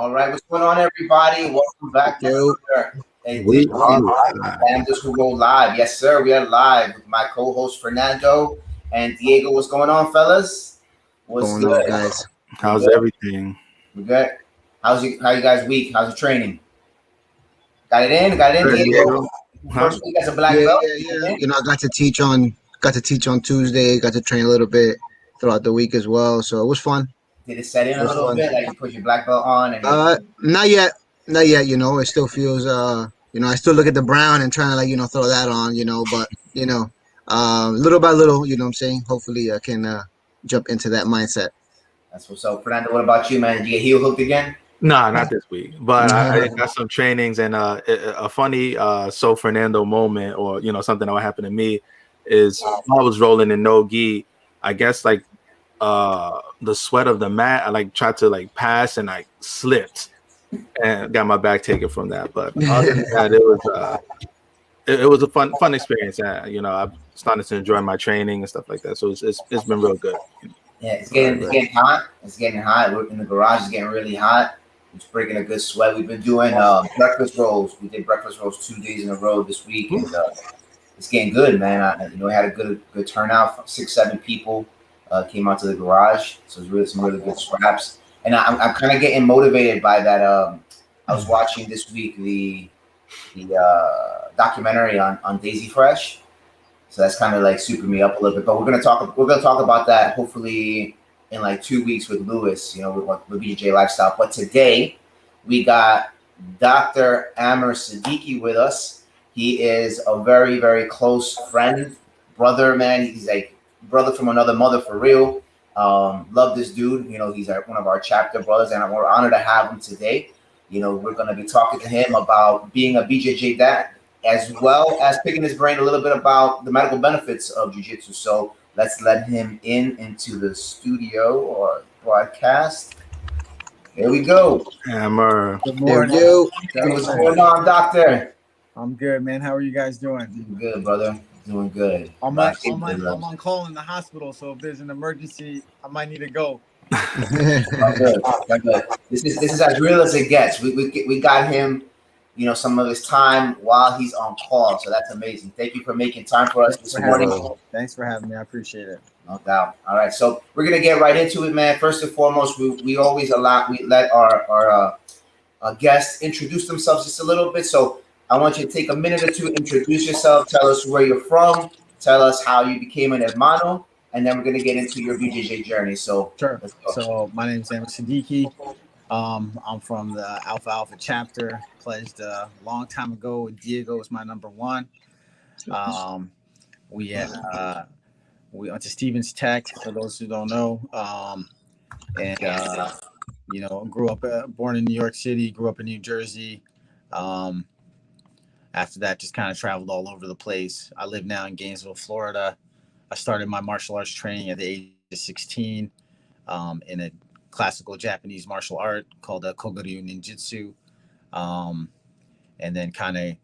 All right, what's going on, everybody? Welcome back to another edition of Lambdas who go live. Yes, sir, we are live with my co-host Fernando and Diego. What's going on, fellas? What's going good, on, guys? How's everything? We good. How you guys' week? How's your training? Got it in, Diego. First week as a black belt. Yeah. You know, I got to teach on Tuesday. Got to train a little bit throughout the week as well. So it was fun. Did it set in a little bit? Like you put your black belt on? And not yet. You know, it still feels. You know, I still look at the brown and trying to throw that on. You know, but little by little. You know what I'm saying? Hopefully, I can jump into that mindset. That's what's up, Fernando. What about you, man? Did you get heel hooked again? Nah, not this week. But I got some trainings and a funny Fernando moment, or something that would happen to me is I was rolling in no gi. I guess the sweat of the mat, I tried to pass and I slipped and got my back taken from that. But other than that, it was a fun experience. I've started to enjoy my training and stuff like that. So it's been real good. Yeah, it's getting hot. It's getting hot. We're in the garage. It's getting really hot. It's breaking a good sweat. We've been doing breakfast rolls. We did breakfast rolls 2 days in a row this week, and it's getting good, man. We had a good turnout. 6-7 people came out to the garage, so it's really some really good scraps. And I'm kind of getting motivated by that. I was watching this week the documentary on Daisy Fresh, so that's kind of super me up a little bit. But we're gonna talk about that hopefully in 2 weeks with Lewis, with BJJ Lifestyle. But today we got Dr. Amr Siddiqui with us. He is a very, very close friend, brother, man. He's brother from another mother for real. Love this dude. He's one of our chapter brothers, and we're honored to have him today. We're going to be talking to him about being a BJJ dad, as well as picking his brain a little bit about the medical benefits of jiu-jitsu. So let's let him into the studio or broadcast. Here we go. Hammer. Good morning. What's going on, doctor? I'm good, man. How are you guys doing? Doing good, brother. Doing good. I'm on call in the hospital, so if there's an emergency, I might need to go. Good. This is as real as it gets. We got him, some of his time while he's on call, so that's amazing. Thank you for making time for us this morning. Thanks for having me. I appreciate it. No doubt. All right, so we're gonna get right into it, man. First and foremost, we always let our guests introduce themselves just a little bit. So I want you to take a minute or two, introduce yourself, tell us where you're from, tell us how you became an hermano, and then we're gonna get into your BJJ journey. So sure. So my name is Amr Siddiqui. I'm from the Alpha chapter. Pledged a long time ago. Diego was my number one. We went to Stevens Tech, for those who don't know, and grew up, born in New York City, grew up in New Jersey. After that, just kind of traveled all over the place. I live now in Gainesville, Florida. I started my martial arts training at the age of 16 in a classical Japanese martial art called Koguryu Ninjutsu. And then kind of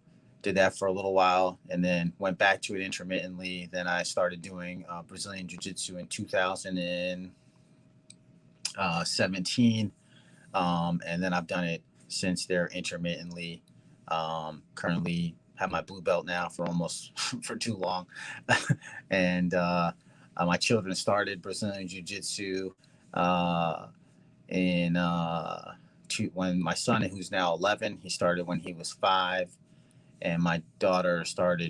did that for a little while and then went back to it intermittently. Then I started doing Brazilian Jiu-Jitsu in 2017. And then I've done it since there intermittently. Currently have my blue belt now for too long. And my children started Brazilian Jiu-Jitsu when my son, who's now 11, he started when he was 5. And my daughter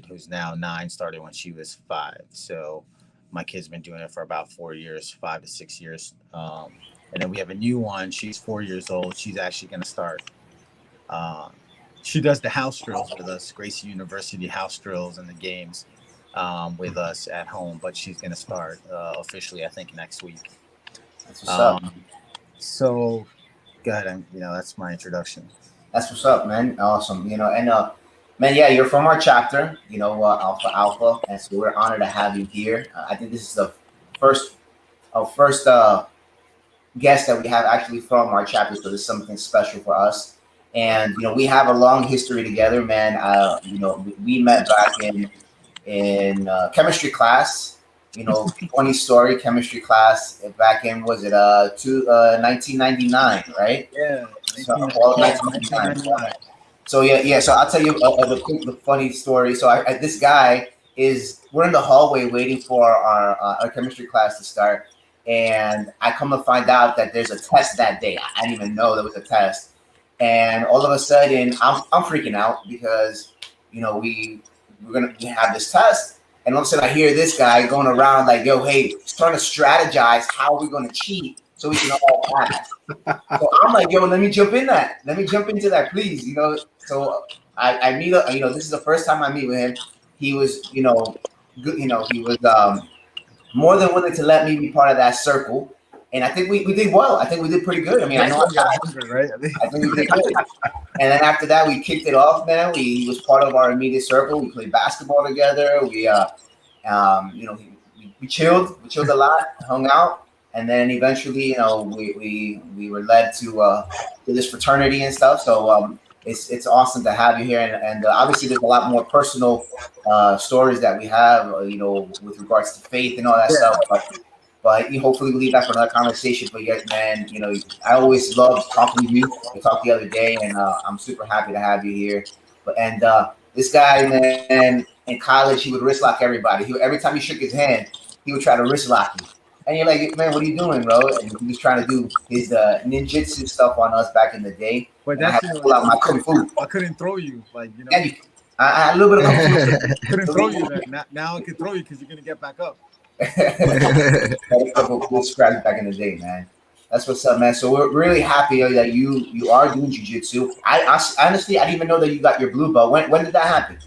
who's now 9, started when she was 5. So my kid's been doing it for about 4 years, 5 to 6 years. And then we have a new one. She's 4 years old. She's actually going to start. She does the house drills with us, Gracie University house drills and the games with us at home. But she's going to start officially, I think, next week. That's what's up. So, go ahead. That's my introduction. That's what's up, man. Awesome. Man, yeah, you're from our chapter, Alpha, and so we're honored to have you here. I think this is the first guest that we have actually from our chapter, so this is something special for us. And we have a long history together, man. We met back in chemistry class. Funny story, chemistry class back in, was it 1999, right? Yeah. So, all of 1999. So yeah. So I'll tell you the funny story. So this guy we're in the hallway waiting for our chemistry class to start, and I come to find out that there's a test that day. I didn't even know there was a test, and all of a sudden I'm freaking out because we have this test, and all of a sudden I hear this guy going around like, yo, hey, he's trying to strategize how we're going to cheat so we can all pass. So I'm like, yo, let me jump in that. Let me jump into that, please. So I meet up. This is the first time I meet with him. He was, good. He was more than willing to let me be part of that circle. And I think we did well. I think we did pretty good. I mean, I know right? I think we did good. And then after that, we kicked it off, man. He was part of our immediate circle. We played basketball together. We chilled. We chilled a lot, hung out. And then eventually, we were led to this fraternity and stuff. So it's awesome to have you here. And obviously, there's a lot more personal stories that we have, with regards to faith and all that stuff. But hopefully we leave that for another conversation. But yet, man, I always love talking to you. We talked the other day, and I'm super happy to have you here. And this guy, man, in college, he would wrist lock everybody. Every time he shook his hand, he would try to wrist lock you. And you're like, man, what are you doing, bro? And he was trying to do his ninjutsu stuff on us back in the day. But that's I had to pull out my kung fu. I couldn't throw you, I had a little bit of kung fu. Couldn't throw you. Now I can throw you because you're gonna get back up. Good scratch back in the day, man. That's what's up, man. So we're really happy that you are doing jiu-jitsu. I honestly, I didn't even know that you got your blue belt. When did that happen?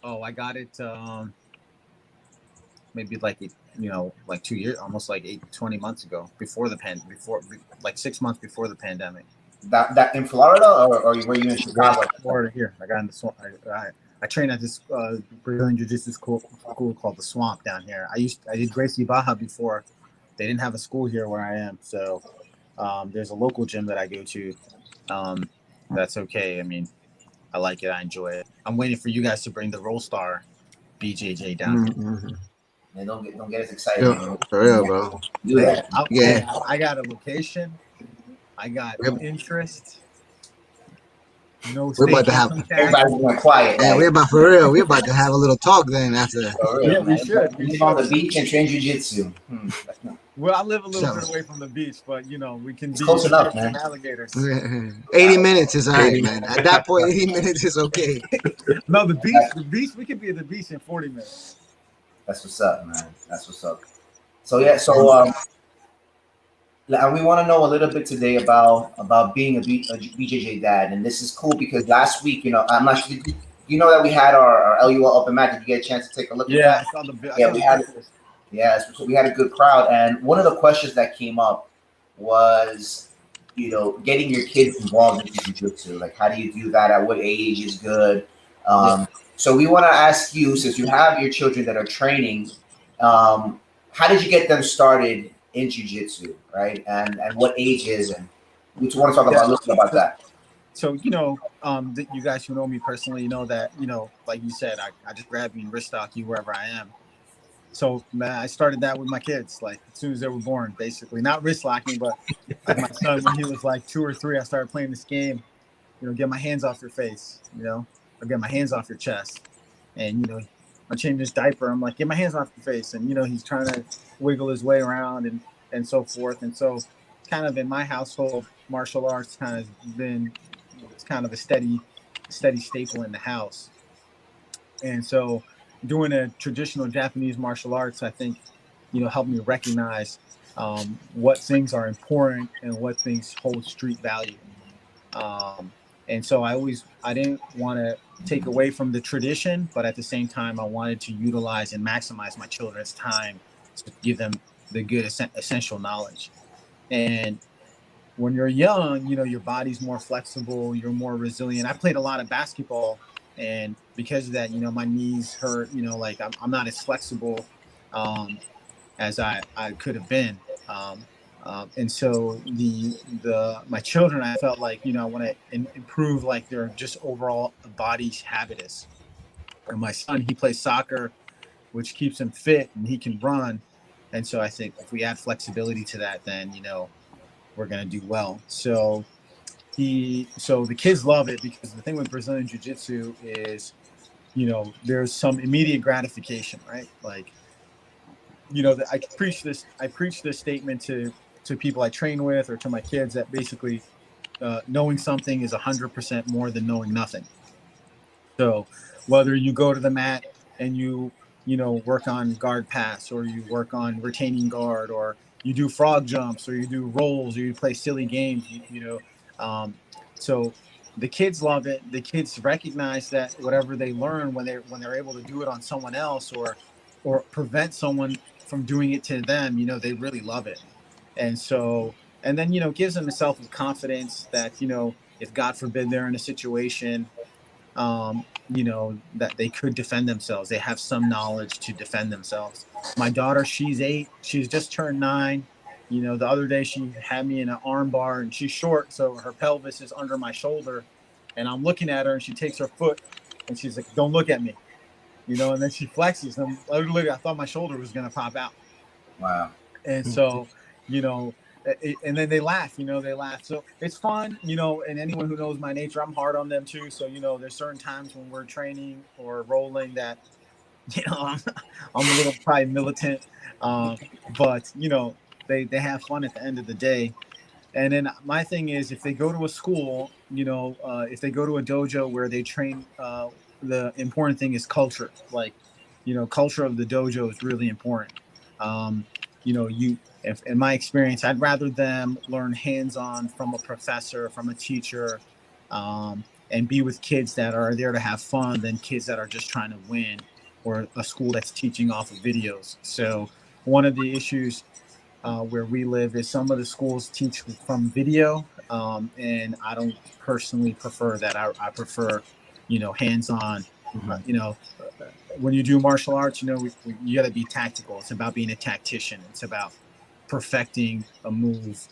Oh, I got it maybe like 2 years, almost like 20 months ago, like 6 months before the pandemic. That in Florida, or were you in Chicago? Florida here. I got in the swamp. I trained at this Brazilian jiu-jitsu school called the Swamp down here. I did Gracie Baja before. They didn't have a school here where I am, so there's a local gym that I go to. That's okay. I mean, I like it. I enjoy it. I'm waiting for you guys to bring the Roll Star BJJ down. Mm-hmm. Man, don't get us excited. Yo, for real, bro. Do that. I got a location. I got interest. No, we're about to have everybody's going quiet. Yeah, we're about to have a little talk then after that. Yeah, we should. We on the beach and train jiu-jitsu. Well, I live a little bit away from the beach, but we can be close enough, man. Alligators. 80 minutes is all right, man. At that point, 80 minutes is okay. No, the beach. We could be at the beach in 40 minutes. That's what's up, man. That's what's up. So yeah, we want to know a little bit today about being a BJJ dad, and this is cool because last week, I'm not sure. You know that we had our LUL open mat. Did you get a chance to take a look? Yeah, at that? We had a good crowd, and one of the questions that came up was, getting your kids involved in jiu-jitsu. Like, how do you do that? At what age is good? So we want to ask you, since you have your children that are training, how did you get them started in jiu-jitsu, right? And what ages, and we want to talk about a little bit about that. So, you guys who know me personally, you know that, like you said, I just grab you and wrist lock you wherever I am. So, man, I started that with my kids, like as soon as they were born, basically. Not wrist locking, but like my son, when he was like 2 or 3, I started playing this game, get my hands off your face, or get my hands off your chest. And, I changed his diaper. I'm like, get my hands off your face. And, he's trying to wiggle his way around and so forth. And so kind of in my household, martial arts kind of been kind of a steady staple in the house. And so doing a traditional Japanese martial arts, I think, helped me recognize what things are important and what things hold street value. And so I didn't want to take away from the tradition, but at the same time, I wanted to utilize and maximize my children's time to give them the good essential knowledge. And when you're young, your body's more flexible, you're more resilient. I played a lot of basketball, and because of that, my knees hurt, like I'm not as flexible as I could have been. And so my children, I felt like, I want to improve like their just overall body habitus. And my son, he plays soccer, which keeps him fit and he can run. And so I think if we add flexibility to that, then, we're going to do well. So so the kids love it, because the thing with Brazilian Jiu-Jitsu is, there's some immediate gratification, right? Like, I preach this statement to people I train with, or to my kids, that basically knowing something is 100% more than knowing nothing. So whether you go to the mat and work on guard pass, or you work on retaining guard, or you do frog jumps, or you do rolls, or you play silly games, so the kids love it. The kids recognize that whatever they learn, when they're able to do it on someone else, or prevent someone from doing it to them, they really love it. And so, and then, gives them a self of confidence that, if God forbid they're in a situation, that they could defend themselves. They have some knowledge to defend themselves. My daughter, she's 8. She's just turned 9. The other day she had me in an arm bar, and she's short, so her pelvis is under my shoulder. And I'm looking at her, and she takes her foot, and she's like, "Don't look at me," and then she flexes. And literally, I thought my shoulder was going to pop out. Wow. And so, and then they laugh, they laugh. So it's fun, and anyone who knows my nature, I'm hard on them too. So, there's certain times when we're training or rolling that, I'm a little probably militant, but, they have fun at the end of the day. And then my thing is, if they go to a school, if they go to a dojo where they train, the important thing is culture. Like, culture of the dojo is really important. If in my experience, I'd rather them learn hands-on from a professor, from a teacher, and be with kids that are there to have fun, than kids that are just trying to win, or a school that's teaching off of videos. So one of the issues where we live is some of the schools teach from video, and I don't personally prefer that. I prefer, hands-on. When you do martial arts, you got to be tactical. It's about being a tactician. It's about perfecting a move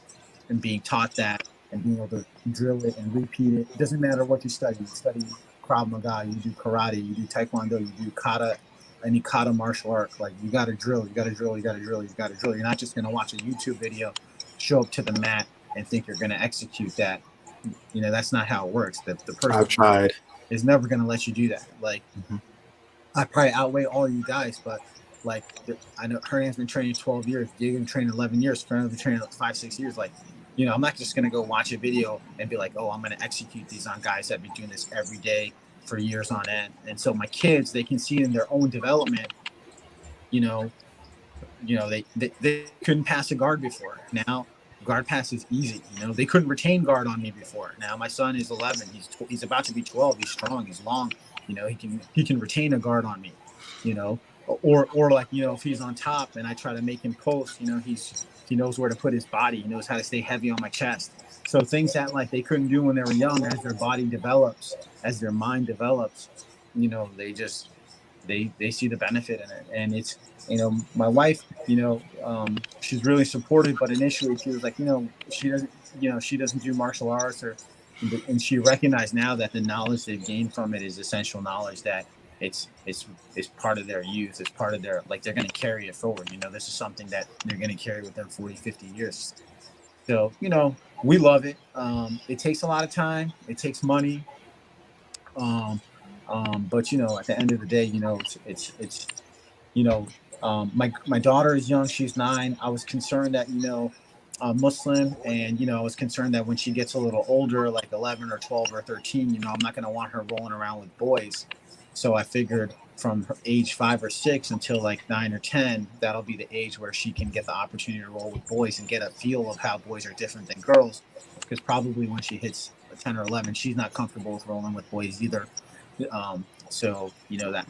and being taught that, and being able to drill it and repeat it. It doesn't matter what you study. You study Krav Maga, you do karate, you do taekwondo, you do kata, any kata martial art. Like, you got to drill, you got to drill, you got to drill, you got to drill. You're not just going to watch a YouTube video, show up to the mat, and think you're going to execute that. That's not how it works. The person I've tried is never going to let you do that. Like, I probably outweigh all you guys, but like, I know Hernan's been training 12 years. You're been training 11 years. Fernand's been training like 5-6 years. Like, I'm not just going to go watch a video and be like, oh, I'm going to execute these on guys that have been doing this every day for years on end. And so my kids, they can see in their own development, they couldn't pass a guard before. Now guard pass is easy. They couldn't retain guard on me before. Now my son is 11. He's about to be 12. He's strong. He's long. He can retain a guard on me. Or like, if he's on top and I try to make him post, he knows where to put his body. He knows how to stay heavy on my chest. So things that like they couldn't do when they were young, as their body develops, as their mind develops, they see the benefit in it. And it's, my wife, she's really supportive, but initially she was like, she doesn't do martial arts, and she recognized now that the knowledge they've gained from it is essential knowledge, that it's part of their youth. It's part of their, like, they're going to carry it forward. This is something that they're going to carry with them 40, 50 years. So, we love it. It takes a lot of time. It takes money. But, at the end of the day, it's my daughter is young. She's 9. I was concerned that, Muslim, and, I was concerned that when she gets a little older, like 11 or 12 or 13, I'm not going to want her rolling around with boys. So I figured from her age 5 or 6 until like 9 or 10, that'll be the age where she can get the opportunity to roll with boys and get a feel of how boys are different than girls. Because probably when she hits 10 or 11, she's not comfortable with rolling with boys either. So,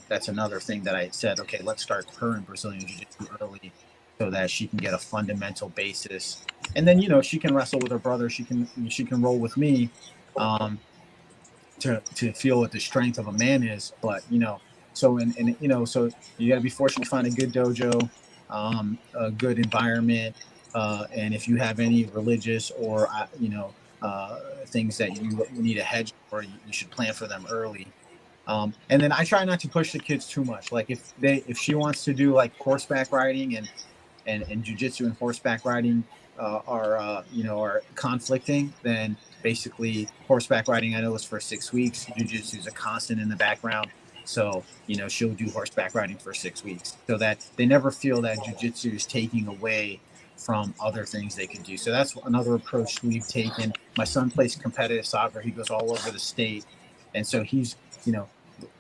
that's another thing that I said, okay, let's start her in Brazilian Jiu-Jitsu early, so that she can get a fundamental basis. And then, she can wrestle with her brother. She can roll with me, to feel what the strength of a man is. But, so so you got to be fortunate to find a good dojo, a good environment. And if you have any religious or, things that you need a hedge for, you should plan for them early. And then I try not to push the kids too much. Like, if she wants to do like horseback riding and jiu-jitsu and horseback riding, are conflicting, then basically horseback riding I know is for 6 weeks. Jiu-jitsu is a constant in the background. So, she'll do horseback riding for 6 weeks so that they never feel that jiu-jitsu is taking away from other things they can do. So that's another approach we've taken. My son plays competitive soccer. He goes all over the state. And so he's,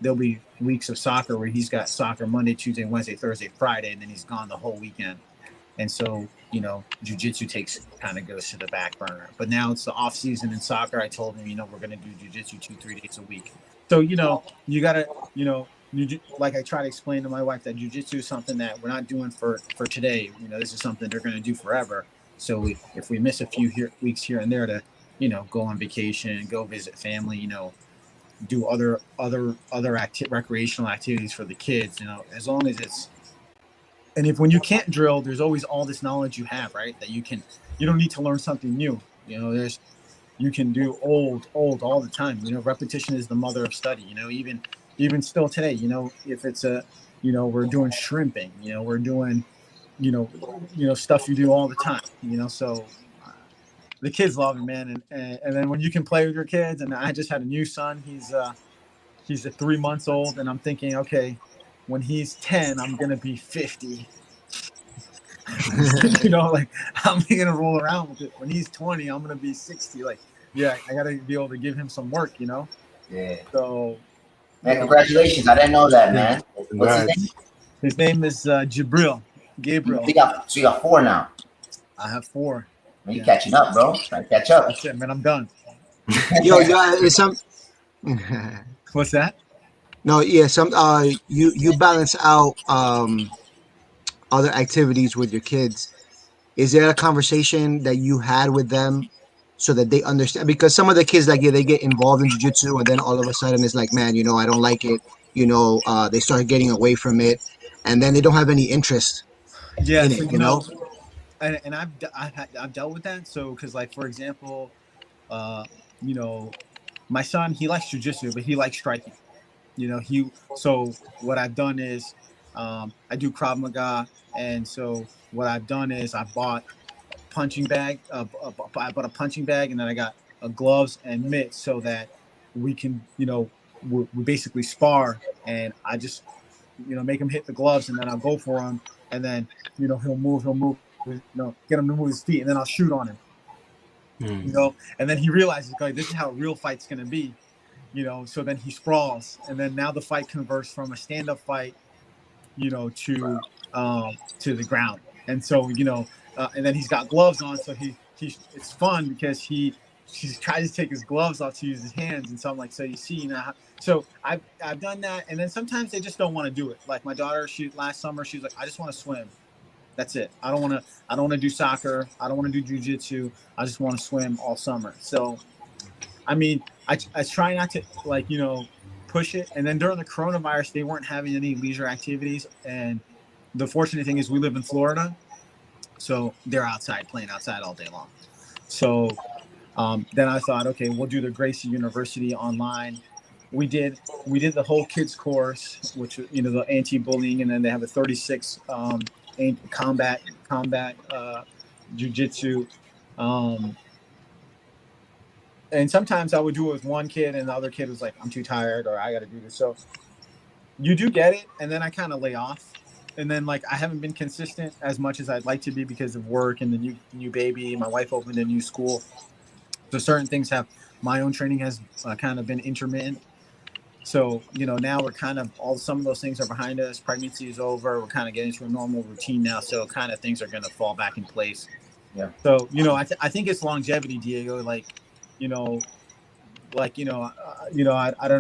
there'll be weeks of soccer where he's got soccer Monday, Tuesday, Wednesday, Thursday, Friday, and then he's gone the whole weekend. And so, jiu-jitsu kind of goes to the back burner. But now it's the off season in soccer. I told him, we're going to do jiu-jitsu 2-3 days a week. So, you got to, like I try to explain to my wife that jiu-jitsu is something that we're not doing for today. This is something they're going to do forever. So if we miss a few weeks here and there to, go on vacation, go visit family, do other recreational activities for the kids, as long as it's. And when you can't drill, there's always all this knowledge you have, right? That you don't need to learn something new. You can do old all the time. Repetition is the mother of study. Even still today, if it's we're doing shrimping, we're doing, stuff you do all the time, so the kids love it, man. And then when you can play with your kids, and I just had a new son, he's 3 months old, and I'm thinking, okay, when he's 10, I'm going to be 50. Like, I'm going to roll around with it. When he's 20, I'm going to be 60. Like, yeah, I got to be able to give him some work, Yeah. So. Man, congratulations. I didn't know that, man. What's his name? His name is Gabriel. So you got 4 now. I have 4. Man, you catching up, bro. Trying to catch up. That's it, man. I'm done. Yo, it's some. What's that? No, yeah, you balance out other activities with your kids. Is there a conversation that you had with them so that they understand? Because some of the kids, like, they get involved in jiu-jitsu, and then all of a sudden it's like, man, I don't like it. They start getting away from it, and then they don't have any interest in it. And I've dealt with that. So, because, like, for example, my son, he likes jiu-jitsu, but he likes striking. So what I've done is I do Krav Maga, and so what I've done is I bought a punching bag. I bought a punching bag, and then I got gloves and mitts so that we can, we basically spar, and I just, make him hit the gloves, and then I'll go for him, and then, he'll move, get him to move his feet, and then I'll shoot on him. And then he realizes, like, this is how a real fight's going to be. So then he sprawls, and then now the fight converts from a stand-up fight, to the ground. And so, and then he's got gloves on, so it's fun because he tries to take his gloves off to use his hands. And so I'm like, so you see, so I've done that. And then sometimes they just don't want to do it. Like my daughter, last summer, she's like, I just want to swim. That's it. I don't want to do soccer. I don't want to do jiu-jitsu. I just want to swim all summer. So, I mean, I try not to, like, push it. And then during the coronavirus, they weren't having any leisure activities. And the fortunate thing is we live in Florida, so they're playing outside all day long. So then I thought, okay, we'll do the Gracie University online. We did the whole kids course, which, the anti-bullying, and then they have a 36 combat jiu-jitsu. And sometimes I would do it with one kid, and the other kid was like, I'm too tired, or I got to do this. So you do get it, and then I kind of lay off. And then, like, I haven't been consistent as much as I'd like to be because of work and the new baby. My wife opened a new school. So certain things my own training has kind of been intermittent. So, now we're kind of, some of those things are behind us. Pregnancy is over. We're kind of getting to a normal routine now. So kind of things are going to fall back in place. Yeah. So, I think it's longevity, Diego. Like, I don't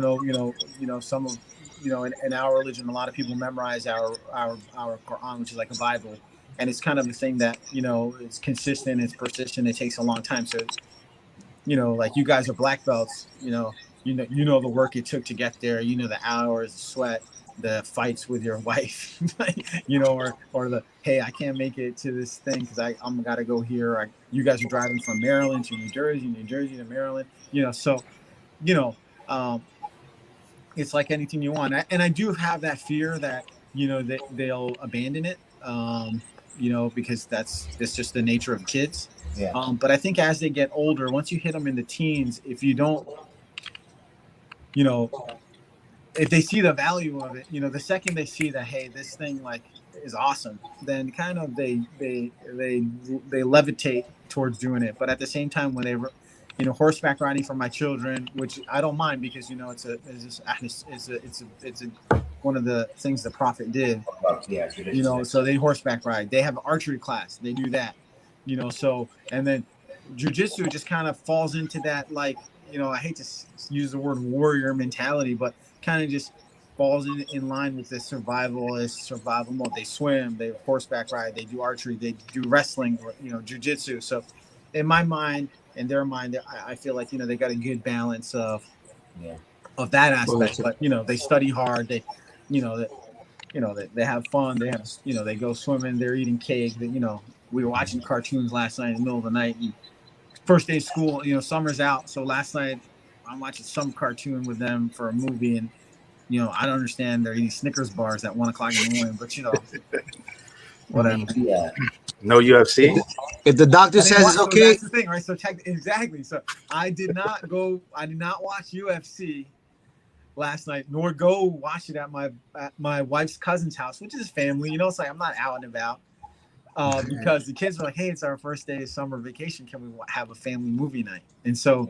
know, some of, in our religion, a lot of people memorize our Quran, which is like a Bible. And it's kind of a thing that, it's consistent, it's persistent, it takes a long time. So, like you guys are black belts, you know the work it took to get there, the hours, the sweat, the fights with your wife, or the, hey, I can't make it to this thing because I'm got to go here. You guys are driving from Maryland to New Jersey to Maryland, so, it's like anything you want. And I do have that fear that, that they'll abandon it. because it's just the nature of kids. Yeah. But I think as they get older, once you hit them in the teens, if you don't, you know, if they see the value of it, the second they see that, hey, this thing like is awesome, then kind of they levitate towards doing it. But at the same time, when they, horseback riding for my children, which I don't mind because it's one of the things the Prophet did. Yeah. So they horseback ride. They have an archery class. They do that. So and then jiu-jitsu just kind of falls into that, like, I hate to use the word warrior mentality, but kind of just falls in line with the survival mode. They swim, they horseback ride, they do archery, they do wrestling, or, jiu-jitsu. So in my mind, in their mind, I feel like, they got a good balance of that aspect. But, they study hard, they have fun, they have, they go swimming, they're eating cake, we were watching cartoons last night in the middle of the night, and first day of school, summer's out. So last night I'm watching some cartoon with them for a movie, and I don't understand they're eating Snickers bars at 1 o'clock in the morning, but whatever. Yeah. No UFC. If the doctor says it's okay, so that's the thing, right? So exactly. So I did not watch UFC last night, nor go watch it at my wife's cousin's house, which is family. It's like I'm not out and about. Because the kids were like, hey, it's our first day of summer vacation. Can we have a family movie night? And so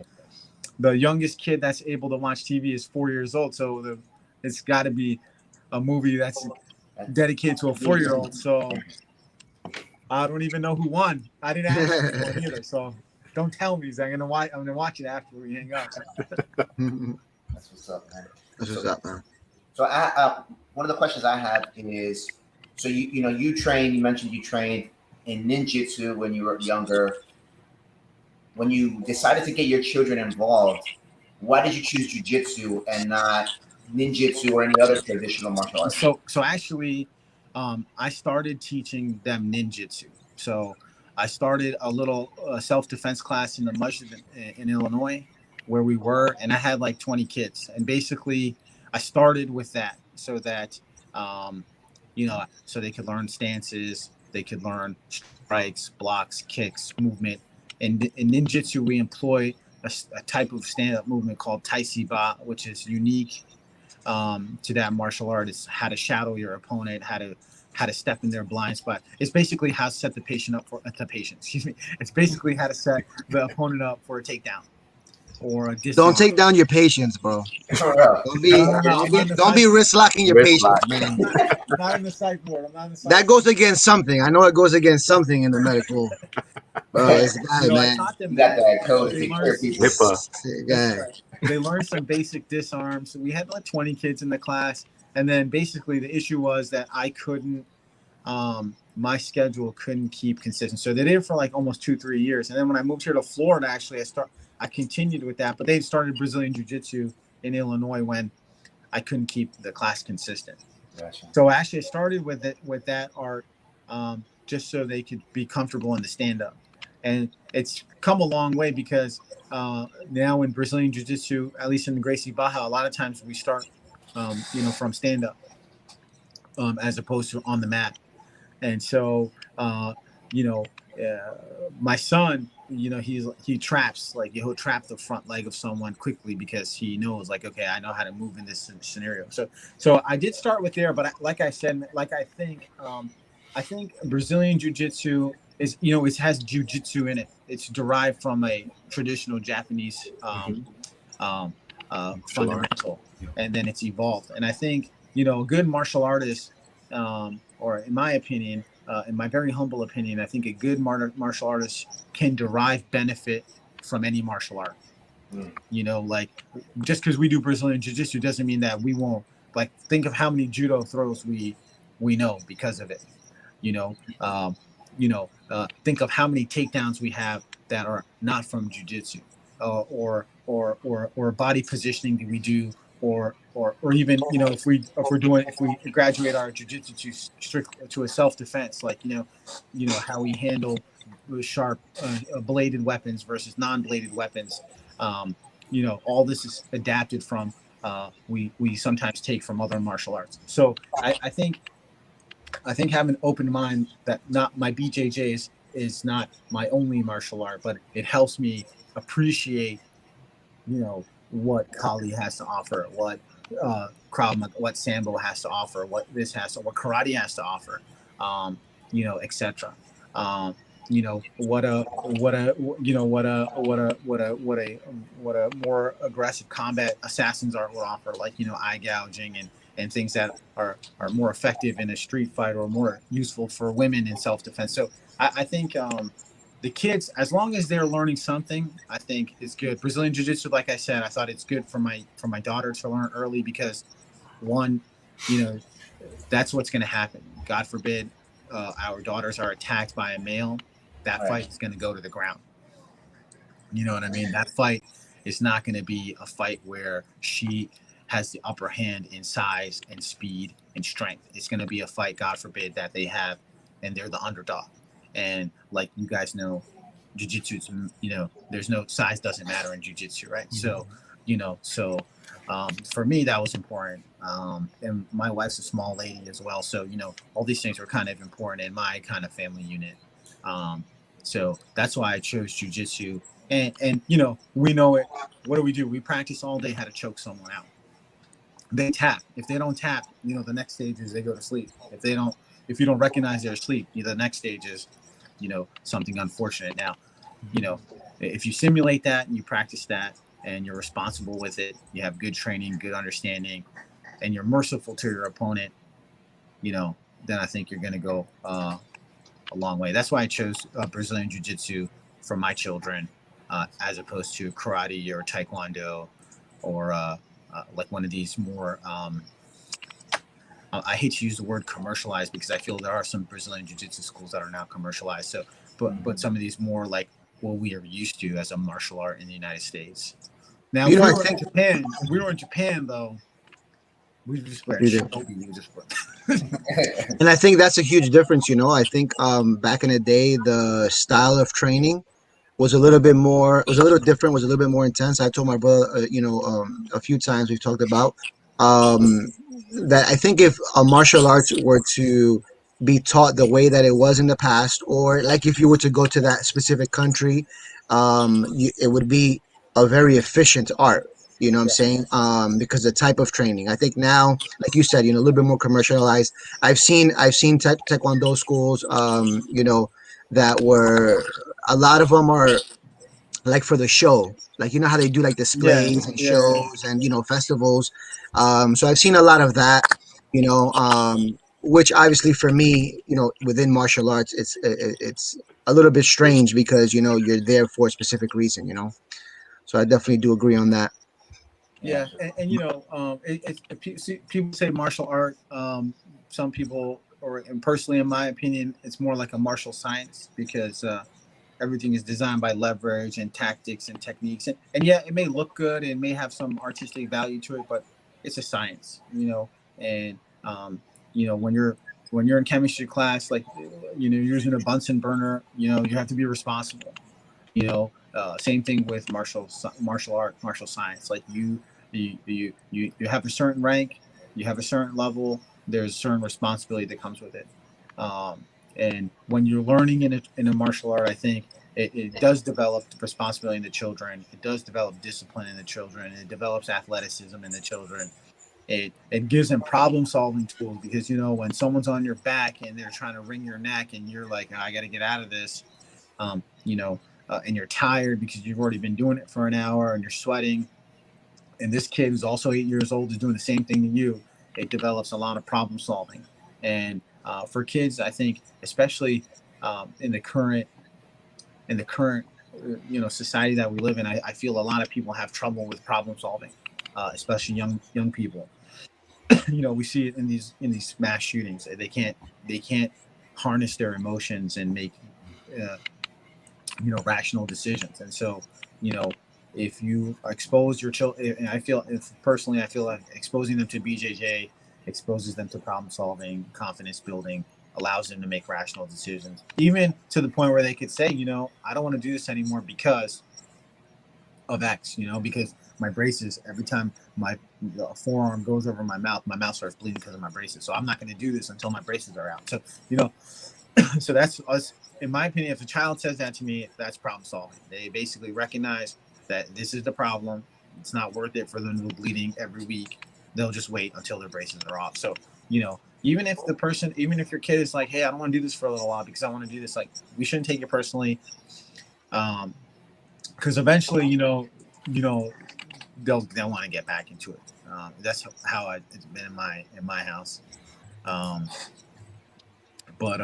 the youngest kid that's able to watch TV is 4 years old. So it's got to be a movie that's dedicated to a 4-year-old. So I don't even know who won. I didn't ask who won either. So don't tell me. I'm gonna watch it after we hang up. That's what's up, man. That's what's up, man. So one of the questions I have is, so you mentioned you trained in ninjutsu when you were younger. When you decided to get your children involved, why did you choose jiu-jitsu and not ninjutsu or any other traditional martial arts? So actually, I started teaching them ninjutsu. So I started a little self-defense class in the masjid in Illinois where we were, and I had like 20 kids. And basically, I started with that so that so they could learn stances, they could learn strikes, blocks, kicks, movement. And in ninjutsu, we employ a type of stand-up movement called taisiba, which is unique to that martial art. It's how to shadow your opponent, how to step in their blind spot. It's basically how to set the patient up for It's basically how to set the opponent up for a takedown or a disarm. Don't take down your patience, bro. Don't be wrist locking your patience, man. I'm not in the psych ward. That goes against something. I know it goes against something in the medical. Bro, it's bad, man. You got that code to take care of people. They learned some basic disarms. So we had like 20 kids in the class. And then basically the issue was that I couldn't, my schedule couldn't keep consistent. So they did it for like almost 2-3 years. And then when I moved here to Florida, actually, I continued with that. But they started Brazilian Jiu-Jitsu in Illinois when I couldn't keep the class consistent. Gotcha. So actually I started with that art just so they could be comfortable in the stand-up. And it's come a long way because now in Brazilian Jiu-Jitsu, at least in the Gracie Barra, a lot of times we start, from stand-up as opposed to on the mat. And so, my son, he traps, like he'll trap the front leg of someone quickly because he knows, like, okay, I know how to move in this scenario. So I did start with there, but like I said, I think Brazilian Jiu-Jitsu is, it has Jiu-Jitsu in it. It's derived from a traditional Japanese fundamental, and then it's evolved. And I think, a good martial artist, or in my opinion, in my very humble opinion, I think a good martial artist can derive benefit from any martial art. Like just because we do Brazilian Jiu-Jitsu doesn't mean that we won't, like, think of how many judo throws we know because of it. Think of how many takedowns we have that are not from jiu-jitsu, or body positioning that we do, or even, if we graduate our jiu-jitsu to a self-defense, like, how we handle sharp bladed weapons versus non-bladed weapons. All this is adapted from we sometimes take from other martial arts. So I think I think having an open mind that not my BJJ is not my only martial art, but it helps me appreciate, what Kali has to offer, what Krav Maga, what Sambo has to offer, what karate has to offer, etc. Um, what a more aggressive combat assassins art will offer, like eye gouging and things that are more effective in a street fight or more useful for women in self defense. So I think the kids, as long as they're learning something, I think it's good. Brazilian Jiu-Jitsu, like I said, I thought it's good for my daughter to learn early because one, that's what's going to happen. God forbid our daughters are attacked by a male. That fight is going to go to the ground. You know what I mean? That fight is not going to be a fight where she has the upper hand in size and speed and strength. It's going to be a fight, God forbid, that they have, and they're the underdog. And like you guys know, jiu-jitsu, there's no size doesn't matter in jiu-jitsu, right? So, for me, that was important. And my wife's a small lady as well. So, all these things were kind of important in my kind of family unit. So that's why I chose jiu-jitsu. And we know it. What do? We practice all day how to choke someone out. They tap. If they don't tap, the next stage is they go to sleep. If you don't recognize they're asleep, the next stage is, something unfortunate. Now, if you simulate that and you practice that and you're responsible with it, you have good training, good understanding, and you're merciful to your opponent, then I think you're going to go a long way. That's why I chose Brazilian Jiu-Jitsu for my children, as opposed to karate or taekwondo or like one of these more, I hate to use the word commercialized because I feel there are some Brazilian Jiu-Jitsu schools that are now commercialized. So, but some of these more like what we are used to as a martial art in the United States. Now, we were in Japan though. We just wear And I think that's a huge difference. I think back in the day, the style of training was a little bit different, was a little bit more intense. I told my brother, a few times we've talked about that I think if a martial arts were to be taught the way that it was in the past, or like if you were to go to that specific country, it would be a very efficient art. You know what I'm saying? Because the type of training, I think now, like you said, a little bit more commercialized. I've seen taekwondo schools, that were, a lot of them are like for the show, like how they do like displays and shows and festivals. So I've seen a lot of that, which obviously for me, within martial arts, it's a little bit strange because you're there for a specific reason, so I definitely do agree on that. Yeah, and people say martial art. Some people, and personally, in my opinion, it's more like a martial science because everything is designed by leverage and tactics and techniques. And yeah, it may look good and may have some artistic value to it, but it's a science, And when you're in chemistry class, like you're using a Bunsen burner, you have to be responsible. Same thing with martial art, martial science. Like you have a certain rank, you have a certain level. There's a certain responsibility that comes with it. And when you're learning in a martial art, I think it does develop responsibility in the children. It does develop discipline in the children. It develops athleticism in the children. It gives them problem solving tools because when someone's on your back and they're trying to wring your neck and you're like, I got to get out of this, and you're tired because you've already been doing it for an hour and you're sweating, and this kid who's also 8 years old is doing the same thing to you, it develops a lot of problem solving. And for kids, I think, especially in the current society that we live in, I feel a lot of people have trouble with problem solving, especially young people. We see it in these mass shootings. They can't harness their emotions and make rational decisions. And so if you expose your children, and I feel like exposing them to BJJ exposes them to problem solving, confidence building, allows them to make rational decisions, even to the point where they could say, I don't want to do this anymore because of X, because my braces, every time the forearm goes over my mouth starts bleeding because of my braces. So I'm not going to do this until my braces are out. So, so that's us. In my opinion, if a child says that to me, that's problem solving. They basically recognize that this is the problem. It's not worth it for them to be bleeding every week. They'll just wait until their braces are off. So, even if your kid is like, hey, I don't want to do this for a little while because I want to do this, like, we shouldn't take it personally. Because eventually, they'll want to get back into it. That's how it's been in my house. But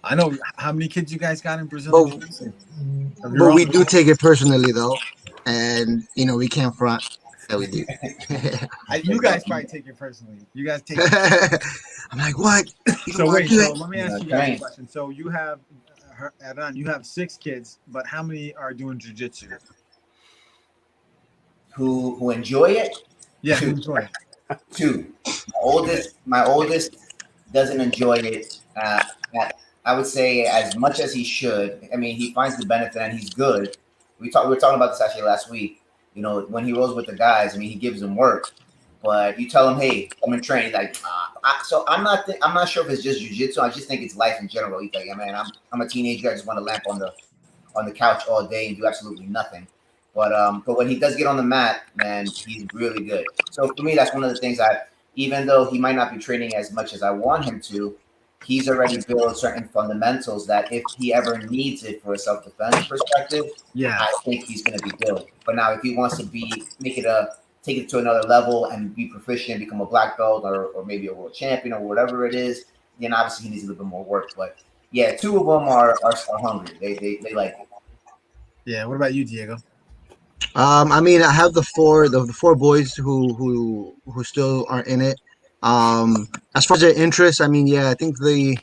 I know how many kids you guys got in Brazil. But we do take it personally, though, and we can't front that we do. You guys probably take it personally. You guys take it. I'm like, what? So let me ask you guys a question. So you have, Adnan, you have 6 kids, but how many are doing jiu-jitsu? Who enjoy it? Yeah, 2. who enjoy it? 2. My oldest doesn't enjoy it. I would say as much as he should. I mean, he finds the benefit and he's good. We were talking about this actually last week. When he rolls with the guys, I mean, he gives them work, but you tell him, hey, come and train. He's like, so I'm not sure if it's just jiu-jitsu. I just think it's life in general. He's like, yeah, man, I'm a teenager. I just want to lamp on the couch all day and do absolutely nothing. But when he does get on the mat, man, he's really good. So for me, that's one of the things even though he might not be training as much as I want him to, he's already built certain fundamentals that if he ever needs it for a self-defense perspective, I think he's going to be good. But now if he wants to take it to another level and be proficient, become a black belt or maybe a world champion or whatever it is, then obviously he needs a little bit more work. But yeah, 2 of them are hungry. They like it. Yeah. What about you, Diego? I mean, I have the 4 boys who still are in it. As far as their interests, I mean, yeah, I think the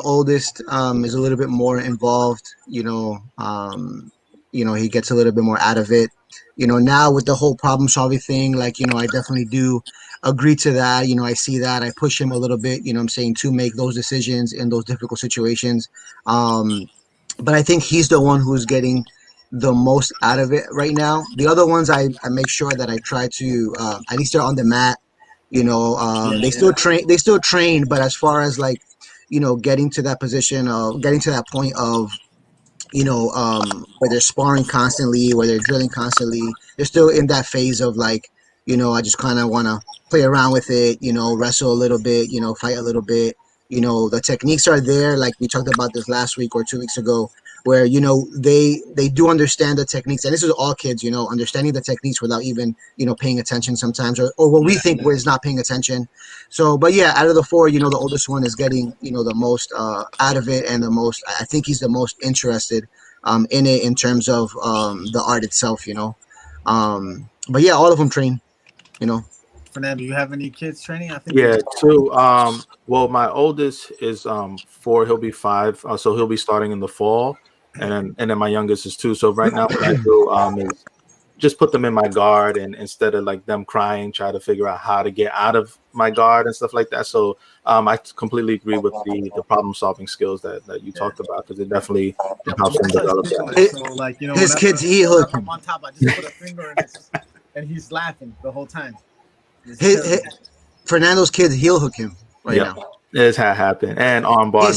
oldest is a little bit more involved. He gets a little bit more out of it. Now with the whole problem solving thing, like, I definitely do agree to that. I see that. I push him a little bit, I'm saying, to make those decisions in those difficult situations. But I think he's the one who's getting the most out of it right now. The other ones, I make sure that I try to at least they're on the mat. They still train, but as far as like, getting to that position of getting to that point of, where they're sparring constantly, where they're drilling constantly, they're still in that phase of like, I just kind of want to play around with it, wrestle a little bit, fight a little bit. The techniques are there. Like we talked about this last week or 2 weeks ago, where they do understand the techniques, and this is all kids, understanding the techniques without even paying attention sometimes, or what we think is not paying attention. So, but yeah, out of the 4, the oldest one is getting the most out of it, and the most, I think he's the most interested in it in terms of the art itself. But yeah, all of them train. Fernando, you have any kids training? I think 2. Well, my oldest is 4. He'll be 5, so he'll be starting in the fall, and then my youngest is 2. So right now, what I do is just put them in my guard, and instead of like them crying, try to figure out how to get out of my guard and stuff like that. So I completely agree with the problem solving skills that you talked about, because it definitely helps them develop that. So, like, his kids heel I'm on top. I just put a finger in his, and he's laughing the whole time. Fernando's kids heel hook him now. It's happened, and armbar.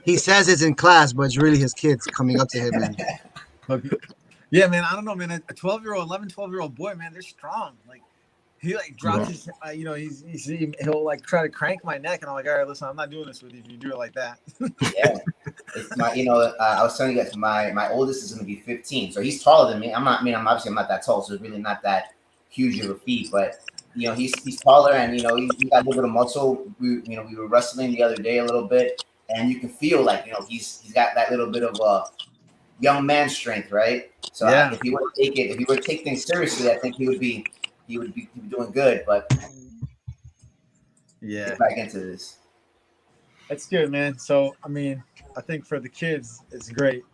He says it's in class, but it's really his kids coming up to him. Yeah, man. I don't know, man. A 12-year-old boy, man, they're strong. Like, he like drops his, he'll like try to crank my neck, and I'm like, all right, listen, I'm not doing this with you if you do it like that. Yeah, it's my, I was telling you guys, my oldest is going to be 15, so he's taller than me. I'm obviously not that tall, so it's really not that huge of a feat, but he's taller, and he got a little bit of muscle. We were wrestling the other day a little bit, and you can feel like he's got that little bit of a young man strength, right? So if he were to take things seriously, I think he would be doing good. But get back into this. That's good, man. So I mean, I think for the kids, it's great.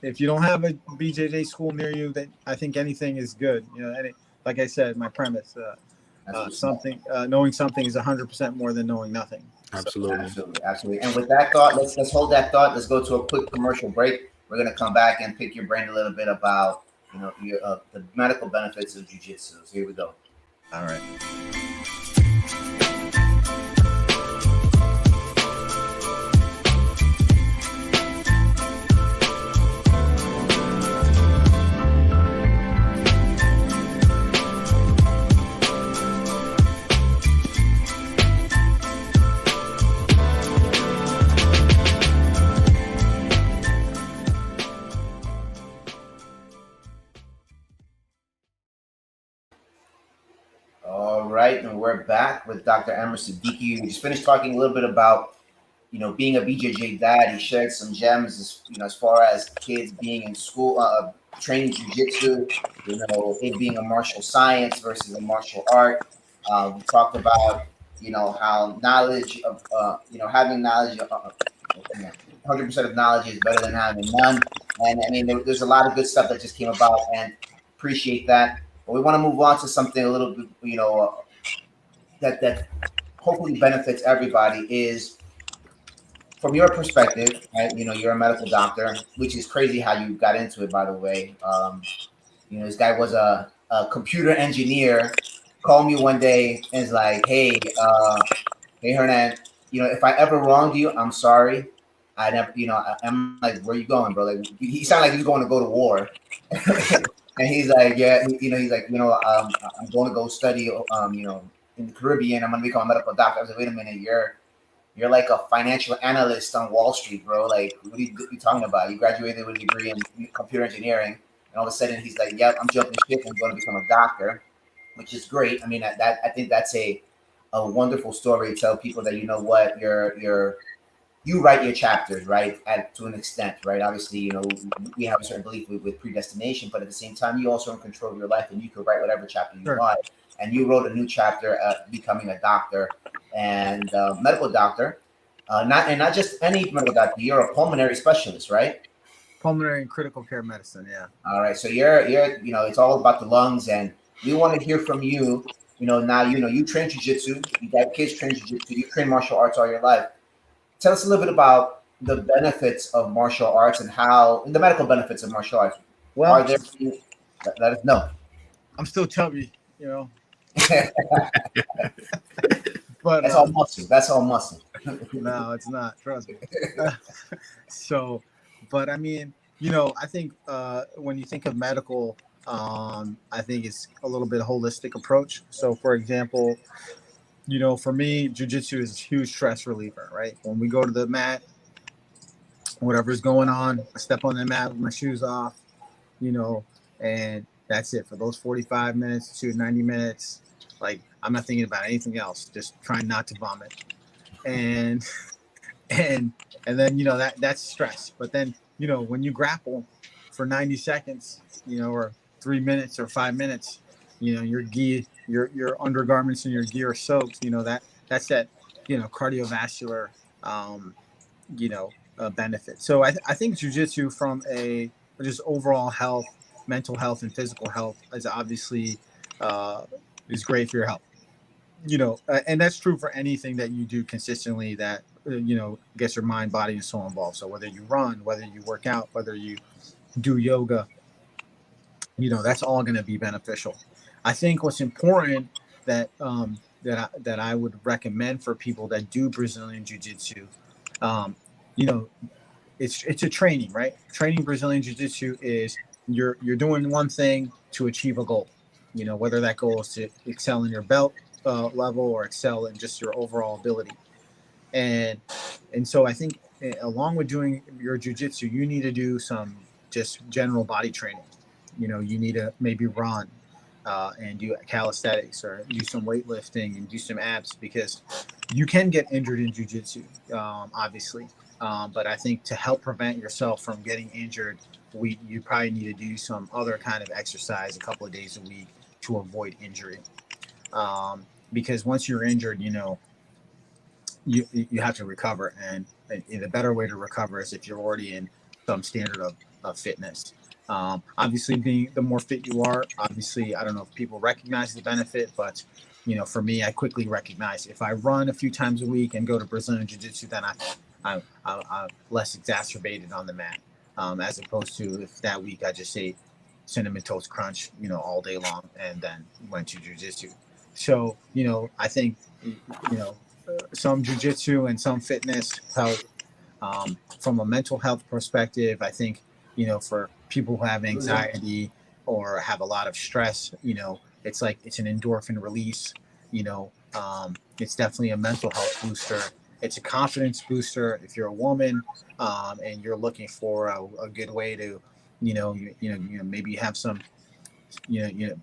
If you don't have a BJJ school near you, then I think anything is good. Like I said, my premise, knowing something is 100% more than knowing nothing. Absolutely. And with that thought, let's hold that thought. Let's go to a quick commercial break. We're gonna come back and pick your brain a little bit about the medical benefits of jiu-jitsu. So here we go. All right. All right, and we're back with Dr. Amr Siddiqui. We just finished talking a little bit about, being a BJJ dad. He shared some gems, as far as kids being in school, training jujitsu, it being a martial science versus a martial art. We talked about, how knowledge of, having knowledge of, 100% of knowledge is better than having none. And I mean, there's a lot of good stuff that just came about, and appreciate that. But we want to move on to something a little bit, that hopefully benefits everybody. Is from your perspective, right? You're a medical doctor, which is crazy how you got into it, by the way. This guy was a computer engineer. Called me one day and is like, "Hey, hey, Hernan, if I ever wronged you, I'm sorry. I never, I'm like, where you going, bro? Like, he sounded like he was going to go to war." And he's like, yeah, he's like, I'm going to go study, in the Caribbean. I'm going to become a medical doctor. I was like, wait a minute, you're like a financial analyst on Wall Street, bro. Like, what are you talking about? You graduated with a degree in computer engineering, and all of a sudden he's like, yep, I'm jumping ship. I'm going to become a doctor, which is great. I mean, I think that's a wonderful story to tell people that, what, you write your chapters, right? To an extent, right? Obviously, we have a certain belief with predestination, but at the same time, you also in control of your life, and you can write whatever chapter you want. And you wrote a new chapter, becoming a doctor and medical doctor, not just any medical doctor. You're a pulmonary specialist, right? Pulmonary and critical care medicine. Yeah. All right. So you're it's all about the lungs, and we want to hear from you. Now you train jiu-jitsu. You got kids train jiu-jitsu. You train martial arts all your life. Tell us a little bit about the benefits of martial arts and the medical benefits of martial arts. Well, are there? Let us know. I'm still chubby, But that's all muscle. That's all muscle. No, it's not. Trust me. But I mean, I think when you think of medical, I think it's a little bit holistic approach. So, for example, for me, jiu-jitsu is a huge stress reliever, right? When we go to the mat, whatever's going on, I step on the mat with my shoes off, and that's it for those 45 minutes to 90 minutes. Like, I'm not thinking about anything else, just trying not to vomit. And then, that's stress. But then, when you grapple for 90 seconds, or 3 minutes or 5 minutes, your gi, your undergarments and your gear are soaked. That's that cardiovascular benefit. So I think jiu-jitsu from a just overall health, mental health, and physical health is obviously is great for your health. And that's true for anything that you do consistently that gets your mind, body, and soul involved. So whether you run, whether you work out, whether you do yoga, that's all going to be beneficial. I think what's important that I would recommend for people that do Brazilian Jiu-Jitsu, it's a training, right? Training Brazilian Jiu-Jitsu is you're doing one thing to achieve a goal, whether that goal is to excel in your belt level or excel in just your overall ability. And so I think along with doing your jiu-jitsu, you need to do some just general body training. You need to maybe run and do calisthenics or do some weightlifting and do some abs, because you can get injured in jiu-jitsu, obviously. But I think to help prevent yourself from getting injured, you probably need to do some other kind of exercise a couple of days a week to avoid injury. Because once you're injured, you have to recover, and the better way to recover is if you're already in some standard of fitness. Obviously, the more fit you are, obviously, I don't know if people recognize the benefit, but for me, I quickly recognize if I run a few times a week and go to Brazilian Jiu-Jitsu, then I'm less exacerbated on the mat, as opposed to if that week I just ate Cinnamon Toast Crunch, all day long, and then went to jujitsu. So, I think, some jujitsu and some fitness help. From a mental health perspective, I think, for people who have anxiety or have a lot of stress, it's like it's an endorphin release. It's definitely a mental health booster. It's a confidence booster if you're a woman, and you're looking for a good way to, maybe you have some,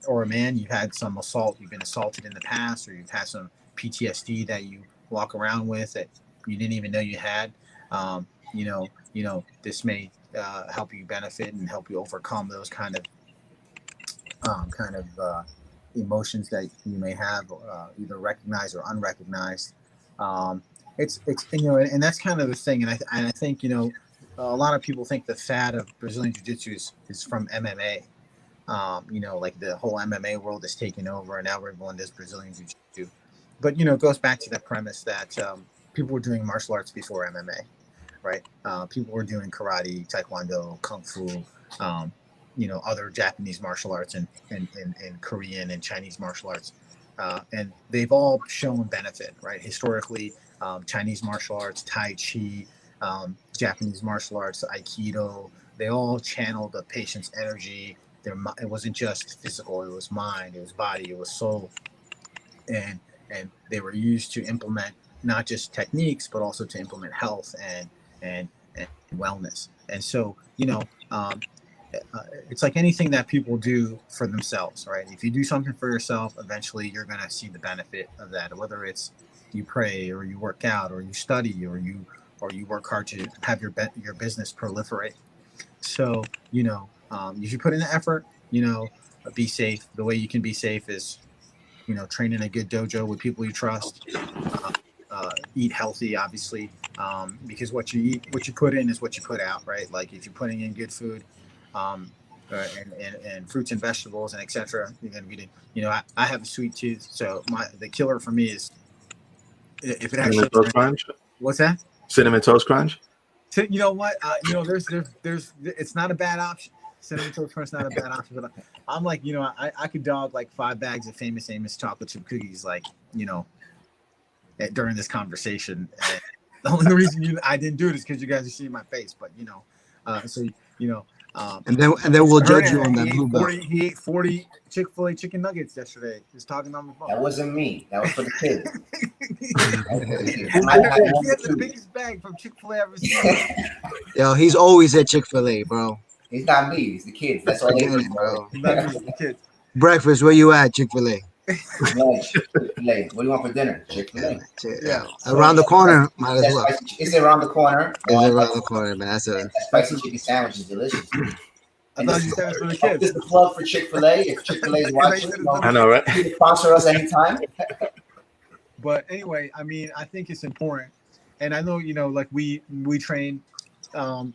or a man, you've had some assault, you've been assaulted in the past, or you've had some PTSD that you walk around with that you didn't even know you had. This may help you benefit and help you overcome those kind of emotions that you may have, either recognized or unrecognized. It's and that's kind of the thing. And I think a lot of people think the fad of Brazilian Jiu-Jitsu is from MMA. Like the whole MMA world is taking over, and now everyone does Brazilian Jiu-Jitsu. But it goes back to the premise that people were doing martial arts before MMA, right? People were doing karate, taekwondo, kung fu, other Japanese martial arts, and Korean and Chinese martial arts, and they've all shown benefit, right? Historically, Chinese martial arts, Tai Chi, Japanese martial arts, Aikido, they all channeled the patient's energy. It wasn't just physical; it was mind, it was body, it was soul, and they were used to implement not just techniques, but also to implement health and wellness. And so, it's like anything that people do for themselves, right? If you do something for yourself, eventually you're going to see the benefit of that, whether it's you pray or you work out or you study or you work hard to have your business proliferate. So, if you put in the effort, be safe. The way you can be safe is, train in a good dojo with people you trust, eat healthy, obviously, because what you eat, what you put in is what you put out, right? Like if you're putting in good food, and fruits and vegetables and etc., you're going to be, I have a sweet tooth. So the killer for me is if it actually, Cinnamon Toast Crunch. What's that? Cinnamon Toast Crunch. You know what? There's it's not a bad option. Cinnamon Toast Crunch is not a bad option, but I'm like, I could dog like 5 bags of Famous Amos chocolate chip cookies, like, during this conversation. And the only reason I didn't do it is because you guys are seeing my face, but and then we'll judge you on that blue belt. He ate 40 Chick-fil-A chicken nuggets yesterday. He's talking on the phone. That wasn't me. That was for the kids. He had the biggest bag from Chick-fil-A I've ever seen. Yo, he's always at Chick-fil-A, bro. He's not me. He's the kids. That's all they do, bro. The kids. Breakfast, where you at, Chick-fil-A? Lunch, Chick-fil-A. What do you want for dinner? Chick-fil-A. Yeah. Around the corner, might as well. It's around the corner. It's around the corner, man. That's that spicy chicken sandwich is delicious. I thought you said it for the kids. This is the plug for Chick-fil-A. If Chick-fil-A is watching, I know, right? You can sponsor us anytime. But anyway, I mean, I think it's important, and I know, like we train, and